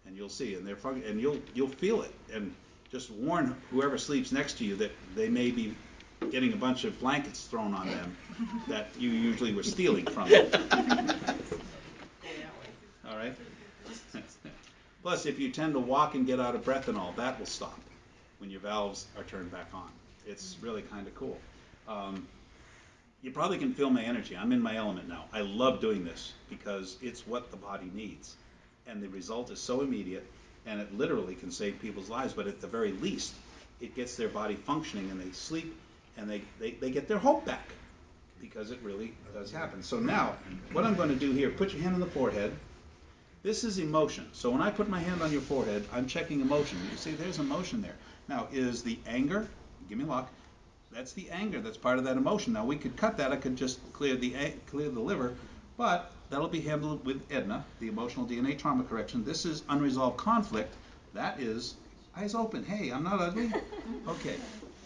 and you'll see, and you'll feel it, and just warn whoever sleeps next to you that they may be getting a bunch of blankets thrown on them that you usually were stealing from them. All right? Plus, if you tend to walk and get out of breath and all, that will stop when your valves are turned back on. It's really kind of cool. You probably can feel my energy. I'm in my element now. I love doing this because it's what the body needs. And the result is so immediate, and it literally can save people's lives, but at the very least, it gets their body functioning, and they sleep, and they get their hope back, because it really does happen. So now, what I'm going to do here, put your hand on the forehead. This is emotion. So when I put my hand on your forehead, I'm checking emotion. You see, there's emotion there. Now, is the anger, give me a lock, that's the anger, that's part of that emotion. Now, we could cut that. I could just clear the liver, but that'll be handled with eDNA, the emotional DNA trauma correction. This is unresolved conflict. That is eyes open. Hey, I'm not ugly. Okay.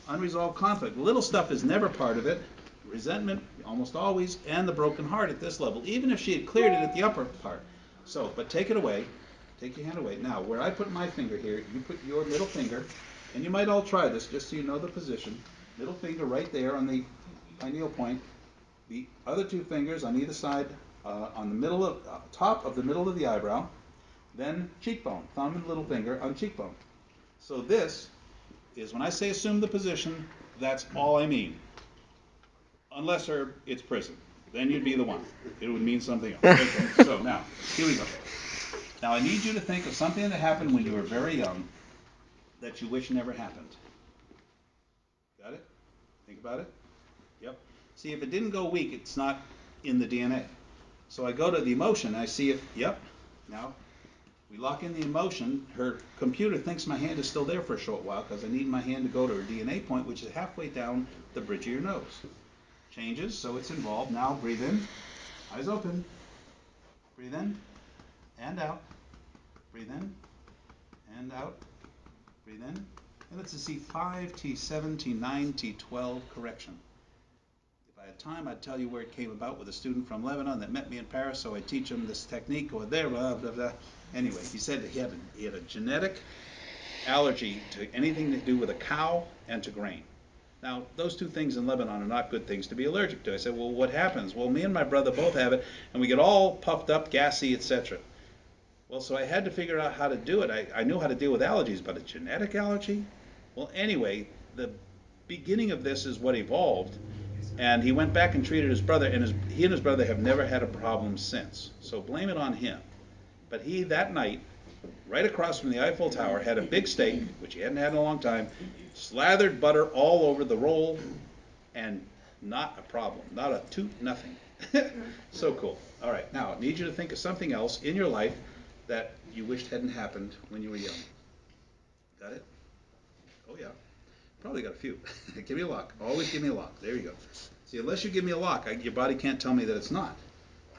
Unresolved conflict. Little stuff is never part of it. Resentment, almost always, and the broken heart at this level, even if she had cleared it at the upper part. So, but take it away. Take your hand away. Now, where I put my finger here, you put your middle finger, and you might all try this just so you know the position. Middle finger right there on the pineal point. The other two fingers on either side, on the middle of top of the middle of the eyebrow. Then cheekbone, thumb and little finger on cheekbone. So this is when I say assume the position. That's all I mean. Unless it's prison. Then you'd be the one. It would mean something else. Okay, so now, here we go. Now I need you to think of something that happened when you were very young that you wish never happened. Got it? Think about it? Yep. See, if it didn't go weak, it's not in the DNA. So I go to the emotion, and I see it, yep. Now, we lock in the emotion. Her computer thinks my hand is still there for a short while because I need my hand to go to her DNA point, which is halfway down the bridge of your nose. Changes, so it's involved. Now breathe in, eyes open. Breathe in and out. Breathe in and out. Breathe in. And it's a C5, T7, T9, T12 correction. If I had time, I'd tell you where it came about with a student from Lebanon that met me in Paris, so I'd teach him this technique or there, blah, blah, blah. Anyway, he said that he had a genetic allergy to anything to do with a cow and to grain. Now, those two things in Lebanon are not good things to be allergic to. I said, well, what happens? Well, me and my brother both have it, and we get all puffed up, gassy, etc. Well, Well, so I had to figure out how to do it. I knew how to deal with allergies, but a genetic allergy? Well, anyway, the beginning of this is what evolved, and he went back and treated his brother, and he and his brother have never had a problem since. So blame it on him. But he, that night, right across from the Eiffel Tower, had a big steak, which he hadn't had in a long time, slathered butter all over the roll, and not a problem. Not a toot, nothing. So cool. All right, now I need you to think of something else in your life that you wished hadn't happened when you were young. Got it? Oh, yeah. Probably got a few. Give me a lock. Always give me a lock. There you go. See, unless you give me a lock, your body can't tell me that it's not.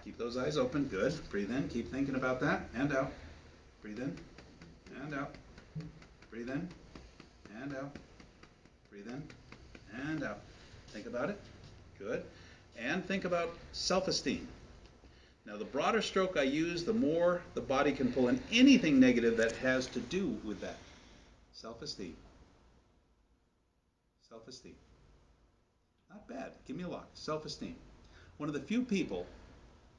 Keep those eyes open. Good. Breathe in. Keep thinking about that. And out. Breathe in. And out. Breathe in. And out. Breathe in. And out. Think about it. Good. And think about self-esteem. Now, the broader stroke I use, the more the body can pull in anything negative that has to do with that. Self-esteem. Self-esteem. Not bad. Give me a lock. Self-esteem. One of the few people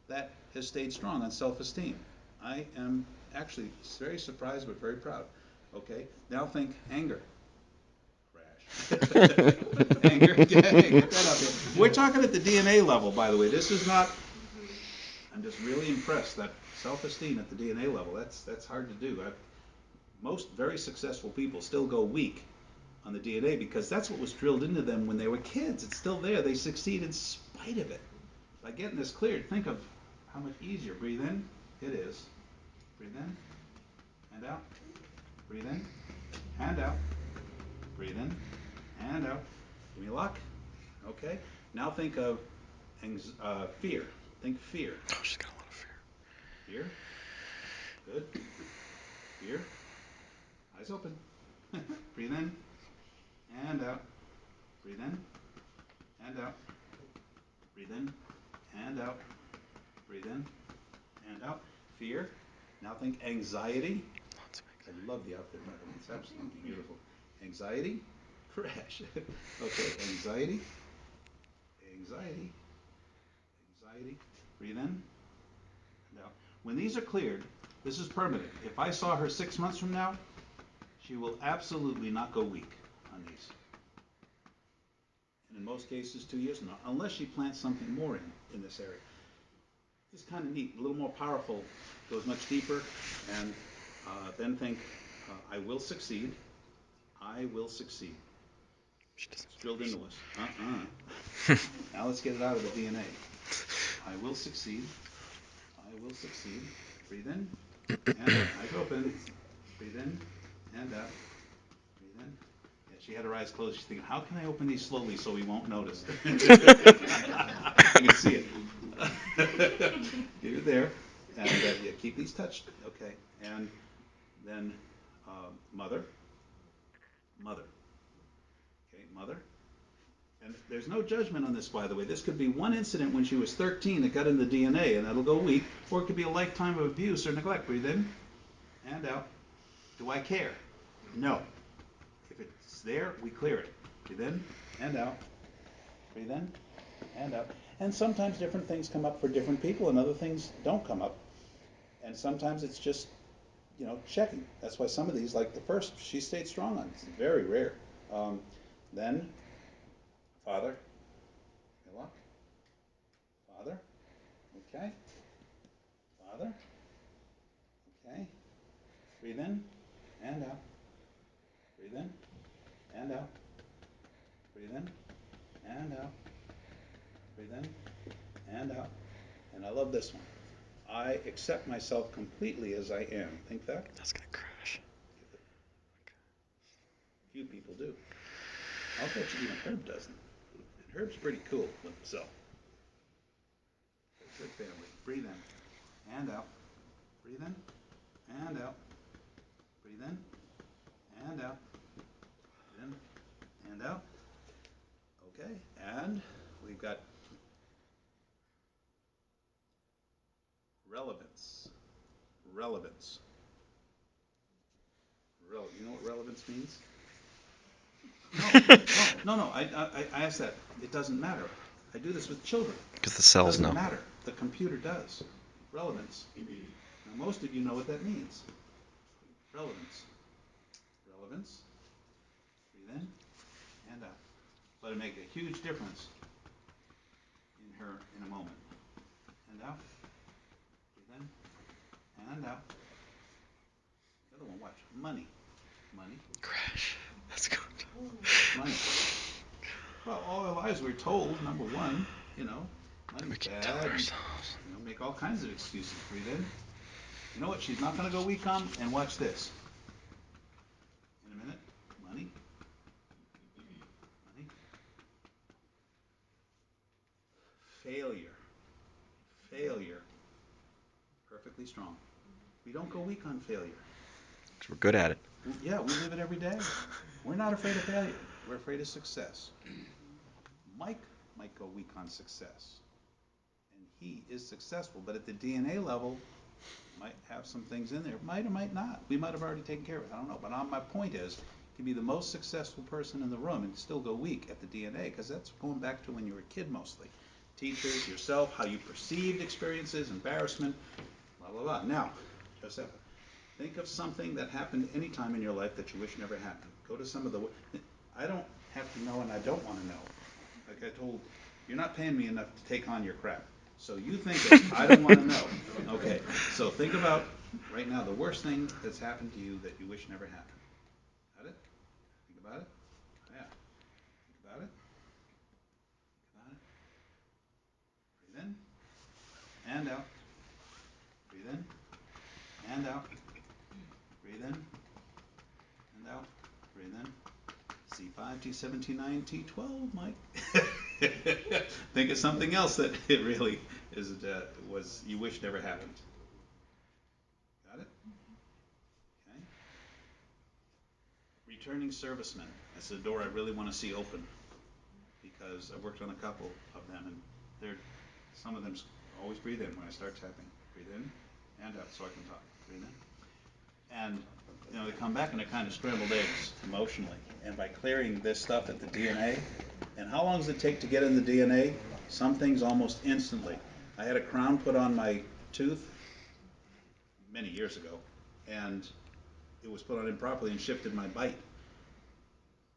that has stayed strong on self-esteem. I am actually very surprised but very proud. Okay, now think anger. Crash. Anger. Get that out there. We're talking at the DNA level, by the way. This is not. I'm just really impressed that self-esteem at the DNA level. That's hard to do. Most very successful people still go weak on the DNA because that's what was drilled into them when they were kids. It's still there. They succeed in spite of it. By getting this cleared, think of how much easier. Breathe in. It is. Breathe in. And out. Breathe in. And out. Breathe in. And out. Give me a lock. Okay. Now think of fear. Think fear. Oh, she's got a lot of fear. Fear. Good. Fear. Eyes open. Breathe in. And out. Breathe in. And out. Breathe in. And out. Breathe in. And out. Fear. Now think anxiety. I love the outfit, by the way. It's absolutely beautiful. Anxiety. Crash. Okay, anxiety. Anxiety. Anxiety. Breathe in. And out. When these are cleared, this is permanent. If I saw her 6 months from now, she will absolutely not go weak on these. And in most cases, 2 years from now, unless she plants something more in this area. It's kind of neat, a little more powerful, goes much deeper, and then think, I will succeed. I will succeed. It's drilled into us. Now let's get it out of the DNA. I will succeed. I will succeed. Breathe in. And out. Eyes open. Breathe in. And out. Breathe in. Yeah, she had her eyes closed. She's thinking, how can I open these slowly so we won't notice? I can see it. Get it there. And yeah, keep these touched. Okay. And then mother. Mother. Okay, mother. And there's no judgment on this, by the way. This could be one incident when she was 13 that got in the DNA, and that'll go weak, or it could be a lifetime of abuse or neglect. Breathe in and out. Do I care? No. If it's there, we clear it. Breathe in and out. Breathe in and out. And sometimes different things come up for different people, and other things don't come up. And sometimes it's just, checking. That's why some of these, like the first, she stayed strong on. It's very rare. Then, father. Lock. Father. Okay. Father. Okay. Breathe in and out. Breathe in and out. Breathe in and out. Breathe in and out. And I love this one. I accept myself completely as I am. Think that? That's gonna crash. Few people do. I'll bet you even Herb doesn't. And Herb's pretty cool with himself. Good family. Breathe in and out. Breathe in and out. Breathe in and out. Breathe in and out. Okay, and we've got relevance. Relevance. You know what relevance means? No. I asked that. It doesn't matter. I do this with children. Because the cells It know. doesn't matter. The computer does. Relevance. Now, most of you know what that means. Relevance. Relevance. Breathe in and out. But it make a huge difference in her in a moment. And out. Breathe in and out. The other one, watch. Money. Money. Crash. That's good. Money. Well, all our lives we're told, number one, money's We keep bad. telling And, ourselves. make all kinds of excuses. Breathe in. You know what she's not going to go weak on? And watch this. In a minute. Money. Money. Failure. Failure. Perfectly strong. We don't go weak on failure. We're good at it. Yeah, we live it every day. We're not afraid of failure. We're afraid of success. Mike might go weak on success. And he is successful, but at the DNA level, might have some things in there. Might or might not. We might have already taken care of it. I don't know. But my point is, you can be the most successful person in the room and still go weak at the DNA, because that's going back to when you were a kid mostly. Teachers, yourself, how you perceived experiences, embarrassment, blah, blah, blah. Now, Joseph, think of something that happened any time in your life that you wish never happened. Go to some of the... I don't have to know, and I don't want to know. Like I told, you're not paying me enough to take on your crap. So you think of, I don't want to know. Okay, so think about, right now, the worst thing that's happened to you that you wish never happened. Got it? Think about it? Yeah. Think about it? Think about it? Breathe in. And out. Breathe in. And out. Breathe in. And out. Breathe in. C5, T7, T9, T12, Mike. Think of something else that it really is, was you wish never happened. Got it? Okay. Returning servicemen. That's a door I really want to see open, because I've worked on a couple of them, and some of them always breathe in when I start tapping. Breathe in and out so I can talk. Breathe in. And they come back and they're kind of scrambled eggs emotionally. And by clearing this stuff at the DNA, and how long does it take to get in the DNA? Some things almost instantly. I had a crown put on my tooth many years ago, and it was put on improperly and shifted my bite.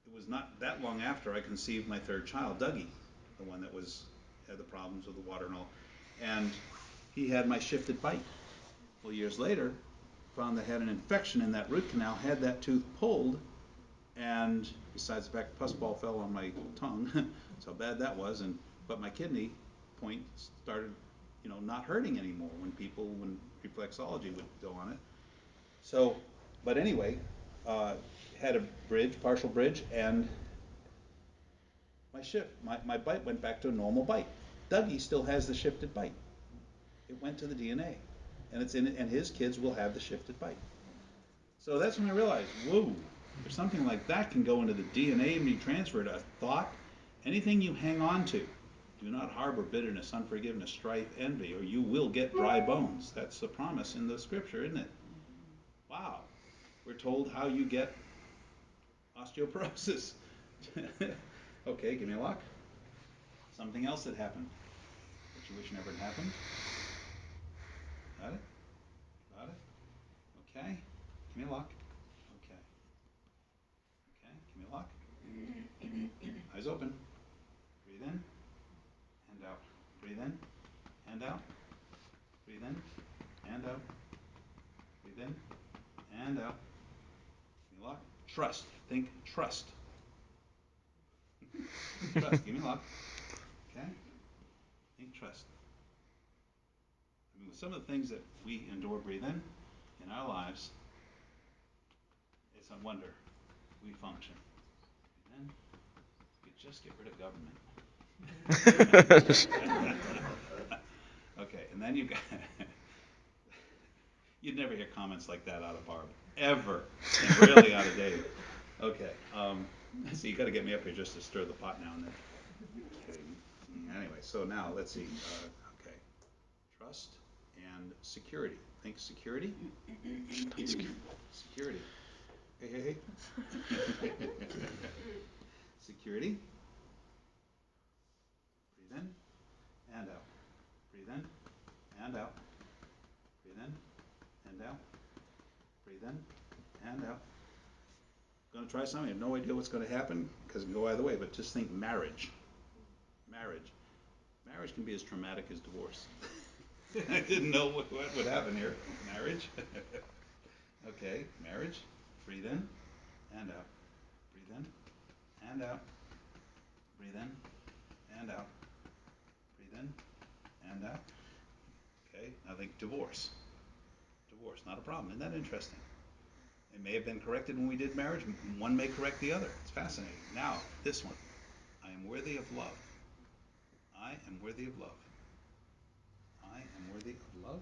It was not that long after I conceived my third child, Dougie, the one that had the problems with the water and all. And he had my shifted bite. Well, years later, found that I had an infection in that root canal, had that tooth pulled, and besides the fact the pus ball fell on my tongue, that's how bad that was, but my kidney point started, not hurting anymore when reflexology would go on it. So, but anyway, had a partial bridge, and my bite went back to a normal bite. Dougie still has the shifted bite. It went to the DNA, and and his kids will have the shifted bite. So that's when I realized, whoa, if something like that can go into the DNA and be transferred, a thought, anything you hang on to, do not harbor bitterness, unforgiveness, strife, envy, or you will get dry bones. That's the promise in the scripture, isn't it? Wow. We're told how you get osteoporosis. Okay, give me a lock. Something else that happened that you wish never had happened. Got it? Got it? Okay. Give me a lock. Okay. Okay, give me a lock. Eyes open. Breathe in and out. Breathe in and out. Breathe in and out. Breathe in and out. Give me a lock. Trust. Think trust. Trust. Give me a lock. Okay? Think trust. I mean, with some of the things that we endure, breathe in our lives, it's a wonder we function. Breathe in. We could just get rid of government. Okay, and then you've got... You'd never hear comments like that out of Barb. Ever. And rarely out of Dave. Okay. So you got to get me up here just to stir the pot now and then. Okay. Anyway, so now let's see. Okay. Trust and security. Think security. Security. Hey, hey, hey. Security. Breathe in and out. Breathe in and out. Breathe in to try something? You have no idea what's going to happen because it can go either way, but just think marriage. Marriage. Marriage can be as traumatic as divorce. I didn't know what would happen here. Marriage. Okay, marriage. Breathe in and out. Breathe in and out. Breathe in and out. Breathe in and out. Okay, now think divorce. Divorce, not a problem. Isn't that interesting? It may have been corrected when we did marriage. One may correct the other. It's fascinating. Now, this one. I am worthy of love. I am worthy of love. I am worthy of love.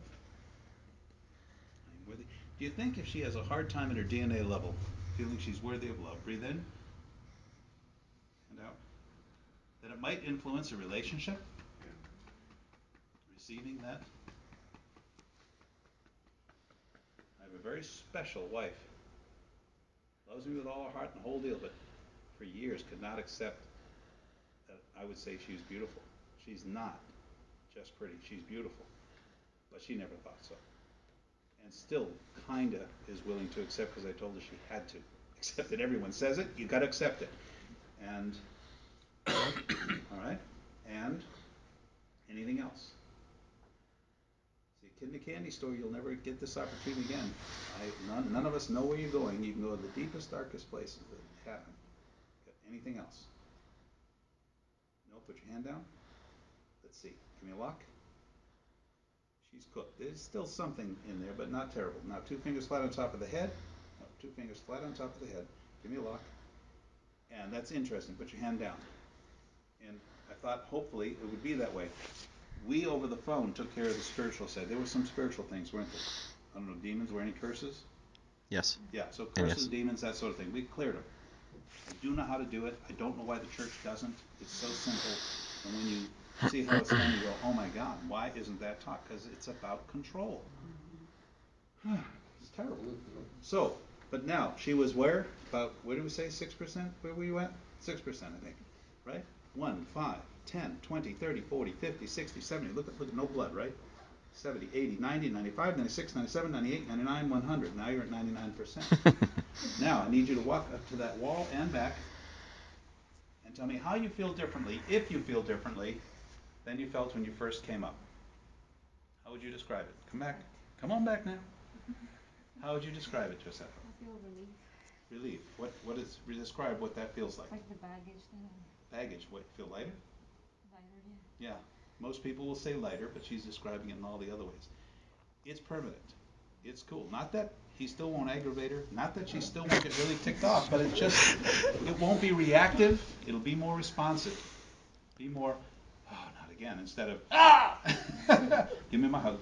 I am worthy. Do you think if she has a hard time at her DNA level, feeling she's worthy of love, breathe in and out, that it might influence a relationship? Receiving that? I have a very special wife. Loves me with all her heart and the whole deal, but for years could not accept that I would say she's beautiful. She's not just pretty, she's beautiful. But she never thought so. And still kinda is willing to accept because I told her she had to. Accept it. Everyone says it, you gotta accept it. And all right, and anything else? See, a kid in a candy store, you'll never get this opportunity again. None of us know where you're going. You can go to the deepest, darkest places that happen. Anything else? No, put your hand down. Let's see. Give me a lock. She's cooked. There's still something in there, but not terrible. Now, 2 fingers flat on top of the head. No, 2 fingers flat on top of the head. Give me a lock. And that's interesting. Put your hand down. And I thought hopefully it would be that way. We, over the phone, took care of the spiritual side. There were some spiritual things, weren't there? I don't know, demons, were any curses? Yes. Yeah, so curses, Yes. demons, that sort of thing. We cleared them. I do know how to do it. I don't know why the church doesn't. It's so simple. And when you see how it's done, you go, oh my God, why isn't that taught? Because it's about control. It's terrible. So, but now, she was where? About, where did we say, 6%? Where were you at? 6%, I think. Right? 1, 5, 10, 20, 30, 40, 50, 60, 70. Look at no blood, right? 70, 80, 90, 95, 96, 97, 98, 99, 100. Now you're at 99%. Now, I need you to walk up to that wall and back and tell me how you feel differently, if you feel differently, than you felt when you first came up. How would you describe it? Come back. Come on back now. How would you describe it, Josepha? I feel relief. Relief. What is, describe what that feels like. Like the baggage that Baggage. What, feel lighter? lighter, yeah. Yeah. Most people will say lighter, but she's describing it in all the other ways. It's permanent. It's cool. Not that he still won't aggravate her. Not that she still won't get really ticked off, but it's just, it won't be reactive. It'll be more responsive. Be more, oh, not again, instead of, ah! Give me my hug.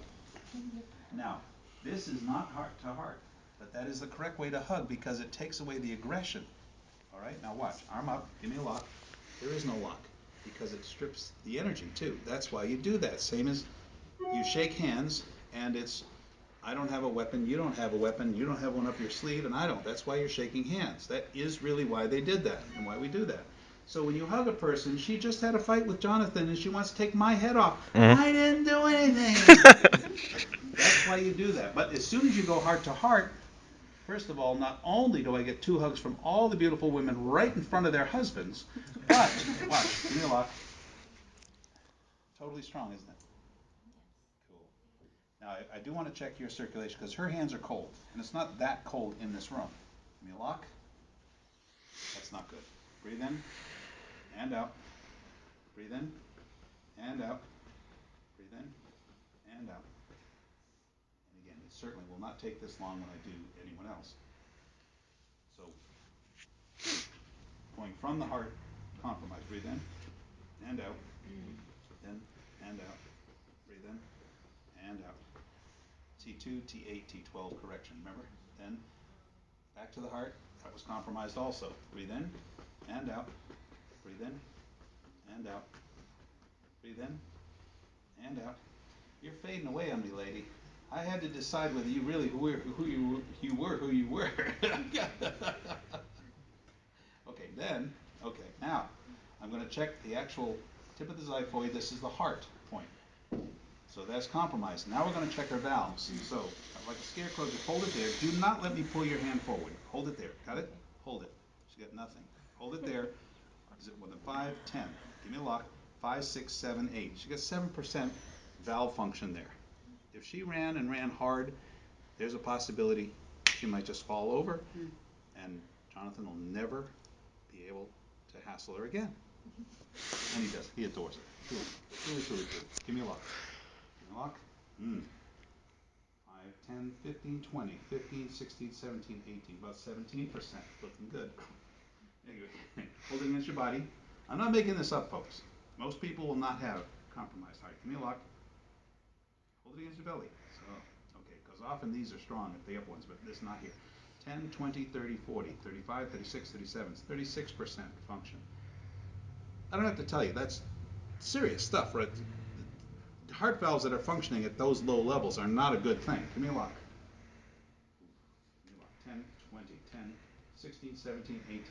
Now, this is not heart to heart, but that is the correct way to hug because it takes away the aggression. All right, now watch. Arm up. Give me a lock. There is no lock because it strips the energy too. That's why you do that. Same as you shake hands and it's, I don't have a weapon, you don't have a weapon, you don't have one up your sleeve, and I don't. That's why you're shaking hands. That is really why they did that and why we do that. So when you hug a person, she just had a fight with Jonathan and she wants to take my head off. I didn't do anything. That's why you do that. But as soon as you go heart to heart, first of all, not only do I get 2 hugs from all the beautiful women right in front of their husbands, but, watch, give me a lock. Totally strong, isn't it? Cool. Now, I do want to check your circulation because her hands are cold, and it's not that cold in this room. Give me a lock. That's not good. Breathe in and out. Breathe in and out. Breathe in and out. And again, it certainly will not take this long when I do anyone else. So, going from the heart, compromise. Breathe in and out. In and out. Breathe in and out. T2, T8, T12 correction, remember? Then back to the heart. That was compromised also. Breathe in and out. Breathe in and out. Breathe in and out. You're fading away on me, lady. I had to decide whether you really were who you were. Okay, now I'm going to check the actual tip of the xiphoid. This is the heart point. So that's compromised. Now we're going to check our valves. So, like a scarecrow, just hold it there. Do not let me pull your hand forward. Hold it there. Got it? Hold it. She's got nothing. Hold it there. Is it more than 5, 10? Give me a lock. 5, 6, 7, 8. She got 7% valve function there. If she ran and ran hard, there's a possibility she might just fall over, and Jonathan will never be able to hassle her again. And he does. He adores it. Really, really good. Give me a lock. Give me a lock. 5, 10, 15, 20, 15, 16, 17, 18, about 17%. Looking good. Anyway, hold it against your body. I'm not making this up, folks. Most people will not have compromised heart. Give me a lock. Hold it against your belly. So, okay, because often these are strong if the up ones, but this not here. 10, 20, 30, 40, 35, 36, 37, 36% function. I don't have to tell you, that's serious stuff, right? The heart valves that are functioning at those low levels are not a good thing. Give me a lock. Give me a lock. 10, 20, 10, 16, 17, 18.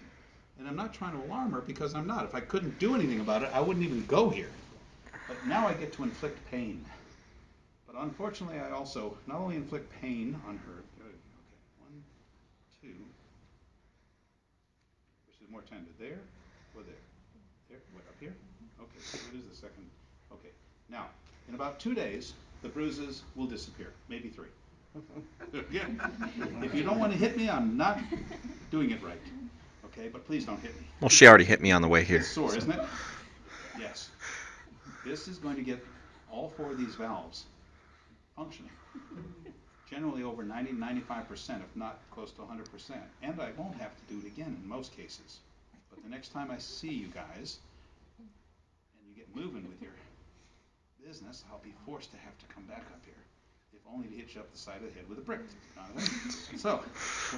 And I'm not trying to alarm her because I'm not. If I couldn't do anything about it, I wouldn't even go here. But now I get to inflict pain. But unfortunately, I also not only inflict pain on her. Good. Okay. 1, 2. Which is more tender, there or there? There? What, up here? Okay. So what is the second? Okay. Now, in about 2 days, the bruises will disappear. Maybe 3. Yeah. If you don't want to hit me, I'm not doing it right. Okay, but please don't hit me. Well, she already hit me on the way here. It's sore, isn't it? Yes. This is going to get all 4 of these valves functioning. Generally over 90, 95%, if not close to 100%. And I won't have to do it again in most cases. But the next time I see you guys, and you get moving with your business, I'll be forced to have to come back up here. If only to hit you up the side of the head with a brick. So,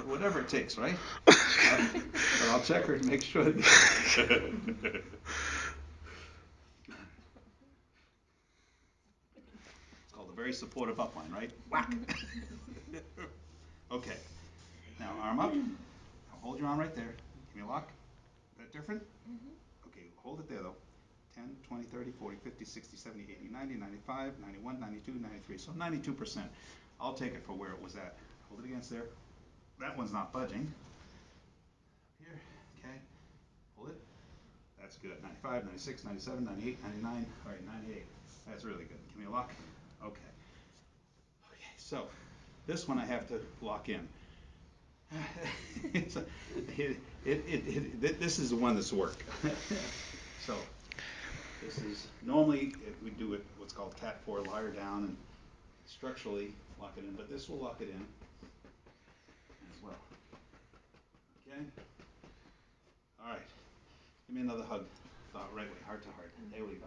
whatever it takes, right? But I'll check her to make sure. It's called a very supportive upline, right? Whack! Okay. Now, arm up. Now hold your arm right there. Give me a lock. Is that different? Okay, hold it there, though. 10, 20, 30, 40, 50, 60, 70, 80, 90, 95, 91, 92, 93. So 92%. I'll take it for where it was at. Hold it against there. That one's not budging. Here, okay. Hold it. That's good. 95, 96, 97, 98, 99. All right, 98. That's really good. Give me a lock. Okay. Okay, so this one I have to lock in. This is the one that's work. So this is normally we do it what's called Cat 4, liar down, and structurally lock it in, but this will lock it in as well. Okay. All right. Give me another hug. Right way, heart to heart. There we go.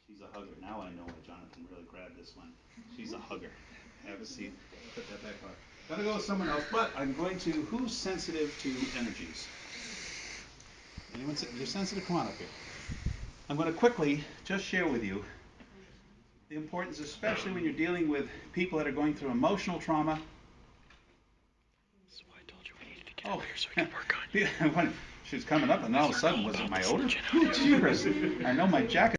She's a hugger. Now I know why Jonathan really grabbed this one. She's a hugger. Have a seat. Put that back on. Gotta go with someone else, but I'm going to. Who's sensitive to energies? Anyone? You're sensitive? Come on up here. I'm going to quickly just share with you the importance, especially when you're dealing with people that are going through emotional trauma. This is why I told you we needed to get over here so we could work on you. She was coming up, and all of a sudden, was it my odor? Jeepers. I know my jacket.